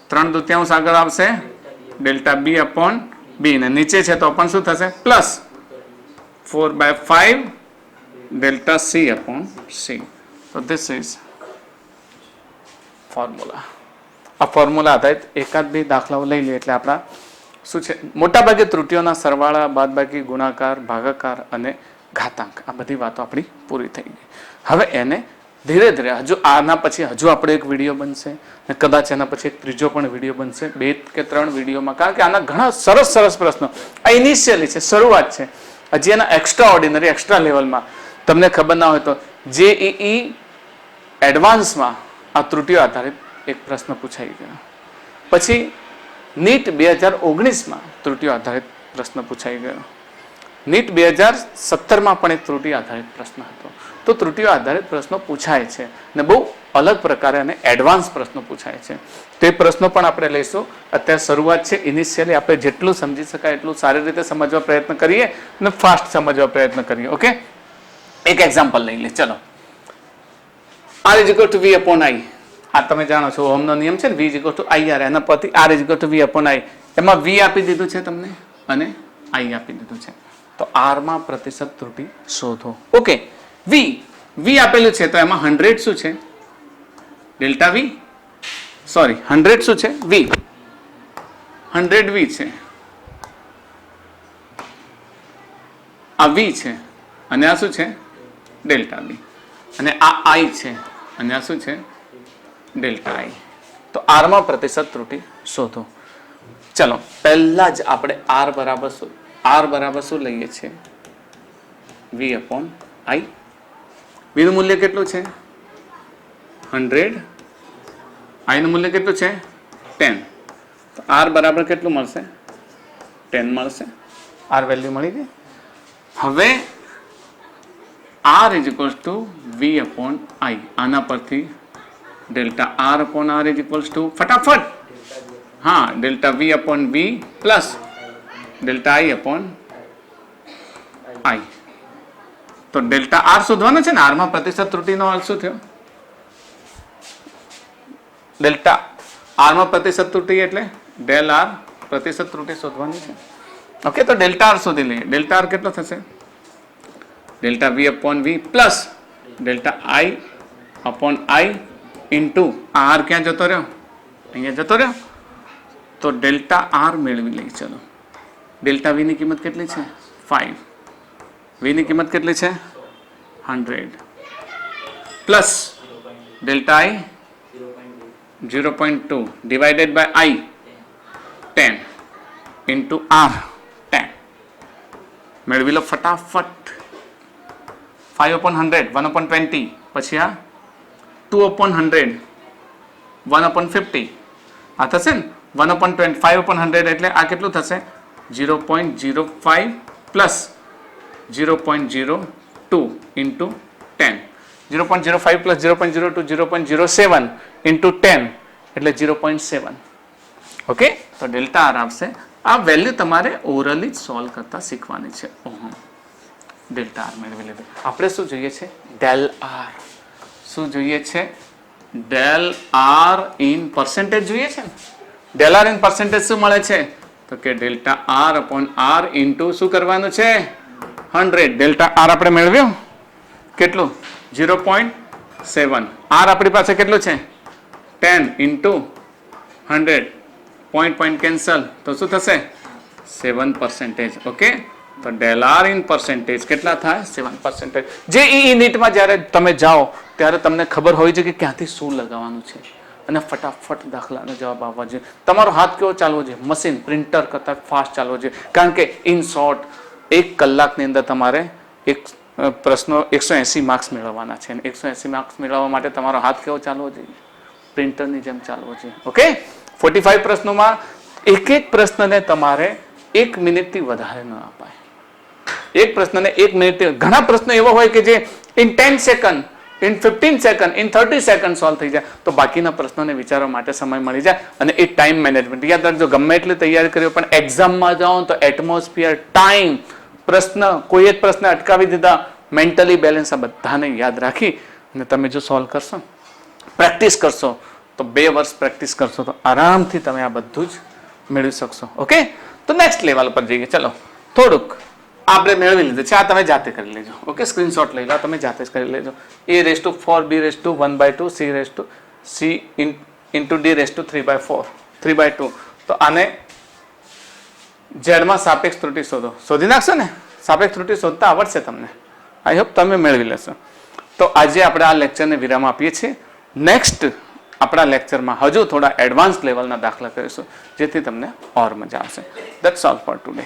3/2 આગળ આવશે, ડેલ્ટા b અપોન b, ને નીચે છે તો પણ શું થશે? Plus 4/5 delta c upon c. તો ધીસ ઇઝ ફોર્મ્યુલા. આ ફોર્મ્યુલા આધારિત એકાદ બે દાખલાઓ લઈ લે એટલે આપણા શું છે, મોટાભાગે ત્રુટિઓના સરવાળા, બાદબાકી, ગુણાકાર, ભાગાકાર અને ઘાતાંક, આ બધી વાતો આપણી પૂરી થઈ ગઈ. હવે એને ધીરે ધીરે હજુ આના પછી હજુ આપણો એક વિડીયો બનશે, અને કદાચ એના પછી એક ત્રીજો પણ વિડીયો બનશે, 2 કે 3 વિડીયોમાં, કારણ કે આના ઘણા સરસ સરસ પ્રશ્નો. આ ઇનિશિયલી છે, શરૂઆત છે. હજી એના એક્સ્ટ્રા ઓર્ડિનરી, એક્સ્ટ્રા લેવલમાં તમને ખબર ના હોય તો JEE એડવાન્સમાં આ ત્રુટિઓ આધારિત એક પ્રશ્ન પૂછાઈ ગયો. પછી નીટ 2019માં ત્રુટિઓ આધારિત પ્રશ્ન પૂછાઈ ગયો. નીટ 2017માં પણ એક ત્રુટિ આધારિત પ્રશ્ન હતો. તો ત્રુટિઓ આધારિત પ્રશ્નો પૂછાય છે, અને બહુ અલગ પ્રકારે અને એડવાન્સ પ્રશ્નો પૂછાય છે. તે પ્રશ્નો પણ આપણે લઈશું. અત્યારે શરૂઆત છે, ઇનિશિયલી આપણે જેટલું સમજી શકાય એટલું સારી રીતે સમજવા પ્રયત્ન કરીએ અને ફાસ્ટ સમજવા પ્રયત્ન કરીએ. ઓકે, એક એક્ઝામ્પલ લઈ લે. ચલો, r is equal to v upon i. આ તમે જાણો છો ઓહમનો નિયમ છે ને, v is equal to ir, એના પરથી r is equal to v upon i. એમાં v આપી દીધું છે તમને અને i આપી દીધું છે. તો r માં પ્રતિશત ત્રુટિ શોધો. ઓકે, v આપેલું છે તો એમાં 100 શું છે? ડેલ્ટા v, સોરી 100 શું છે? v, 100 v છે, આ v છે, અને આ શું છે? ડેલ્ટા v, અને આ i છે, અને આ શું છે? Delta i. તો r માં પ્રતિશત ત્રુટિ શોધો. ચલો, પહેલા જ આપણે r બરાબર શું લઈએ છીએ? v upon i. v નું મૂલ્ય કેટલું છે? 100. i નું મૂલ્ય કેટલું છે? 10. તો r બરાબર કેટલું મળશે? 10 મળશે. r વેલ્યુ મળી ગઈ. હવે r is equals to v upon i. આના પરથી delta r upon r is equals to ફટાફટ, હા, delta v upon v plus delta i upon i. તો ડેલ્ટા r શોધવાનો છે ને, r માં પ્રતિશત ત્રુટિનો અર્થ શું થયો? ડેલ્ટા r માં પ્રતિશત ત્રુટિ એટલે ડેલ r પ્રતિશત ત્રુટિ શોધવાની છે. ઓકે, તો ડેલ્ટા r શોધી લઈએ. ડેલ્ટા r કેટલો થશે? Delta v upon v plus delta i upon i into r ક્યાં જતો રહ્યો? અહીંયા જતો રહ્યો. તો ડેલ્ટા r મેળવી લઈએ. ચલો, ડેલ્ટા v ની કિંમત કેટલી છે? 5. v ની કિંમત કેટલી છે? 100 plus delta i 0.2 divided by i 10 into r 10. મેળવી લો ફટાફટ. 5 upon 100 1 upon 20, પછી આ 2/100 1/50 આ થશે ને 1/20 5/100 એટલે આ કેટલું થશે 0.05 પ્લસ 0.02 ઇન્ટુ 10 0.05 પ્લસ 0.02 0.07 ઇન્ટુ 10 એટલે 0.7 ઓકે તો ડેલ્ટા આર આવશે આ વેલ્યુ તમારે ઓરલી સોલ્વ કરતા શીખવાની છે ડેલ્ટા આર મેળવી લીધું આપણે શું જોઈએ છે ડેલ આર શું જોઈએ છે ડેલ આર ઇન પર્સન્ટેજ જોઈએ છે ને ડેલ આર ઇન પર્સન્ટેજ શું મળે છે તો કે delta R upon R into શું કરવાનું છે 100 ડેલ્ટા આર આપણે મેળવ્યું કેટલું 0.7 આર આપણી પાસે કેટલું છે 10 ઇન્ટુ 100 પોઈન્ટ કેન્સલ તો શું થશે 7%. ઓકે તો ડેલ આર ઇન પર્સન્ટેજ કેટલા થાય 7%. જે ઈ નીટમાં જ્યારે તમે જાઓ ત્યારે તમને ખબર હોય છે કે ક્યાંથી શું લગાવવાનું છે અને ફટાફટ દાખલાનો જવાબ આવવા જોઈએ. તમારો હાથ કેવો ચાલવો જોઈએ મશીન પ્રિન્ટર કરતાં ફાસ્ટ ચાલવો જોઈએ કારણ કે ઇન શોર્ટ 1 કલાકની અંદર તમારે એક પ્રશ્નો 180 માર્ક્સ મેળવવાના છે અને 180 માર્ક્સ મેળવવા માટે તમારો હાથ કેવો ચાલવો જોઈએ પ્રિન્ટરની જેમ ચાલવો જોઈએ. ઓકે 45 પ્રશ્નોમાં એક પ્રશ્નને તમારે 1 મિનિટથી વધારે ન અપાય. એક પ્રશ્નને 1 મિનિટ ઘણા પ્રશ્નો એવા હોય કે જે in 10 second in 15 second in 30 second solve થઈ જાય તો બાકીના પ્રશ્નોને વિચારવા માટે સમય મળી જાય અને એ ટાઈમ મેનેજમેન્ટ યાદ રાખજો ગમે એટલી તૈયારી કર્યો પણ એક્ઝામમાં જાઓ તો એટમોસ્ફિયર ટાઈમ પ્રશ્ન કોઈ એક પ્રશ્ન અટકાવી દીધા મેન્ટલી બેલેન્સ આ બધાને યાદ રાખી અને તમે જો સોલ્વ કરશો પ્રેક્ટિસ કરશો તો 2 વર્ષ પ્રેક્ટિસ કરશો તો આરામથી તમે આ બધું જ મેળવી શકશો. ઓકે તો નેક્સ્ટ લેવલ પર જઈએ. ચલો થોડુંક આપણે મેળવી લીધું છે આ તમે જાતે કરી લેજો. ઓકે સ્ક્રીનશોટ લઈ લો તમે જાતે જ કરી લેજો. a⁴ b⁴ 1/2 c into d⁴ 3/4 તો આને ઝેડમાં સાપેક્ષ ત્રુટિ શોધી નાખશો ને સાપેક્ષ ત્રુટિ શોધતા આવડશે તમને. આઈ હોપ તમે મેળવી લેશો. તો આજે આપણે આ લેક્ચરને વિરામ આપીએ છીએ. નેક્સ્ટ આપણા લેક્ચરમાં હજુ થોડા એડવાન્સ લેવલના દાખલા કરીશું જેથી તમને ઓર મજા આવશે. That's all four today.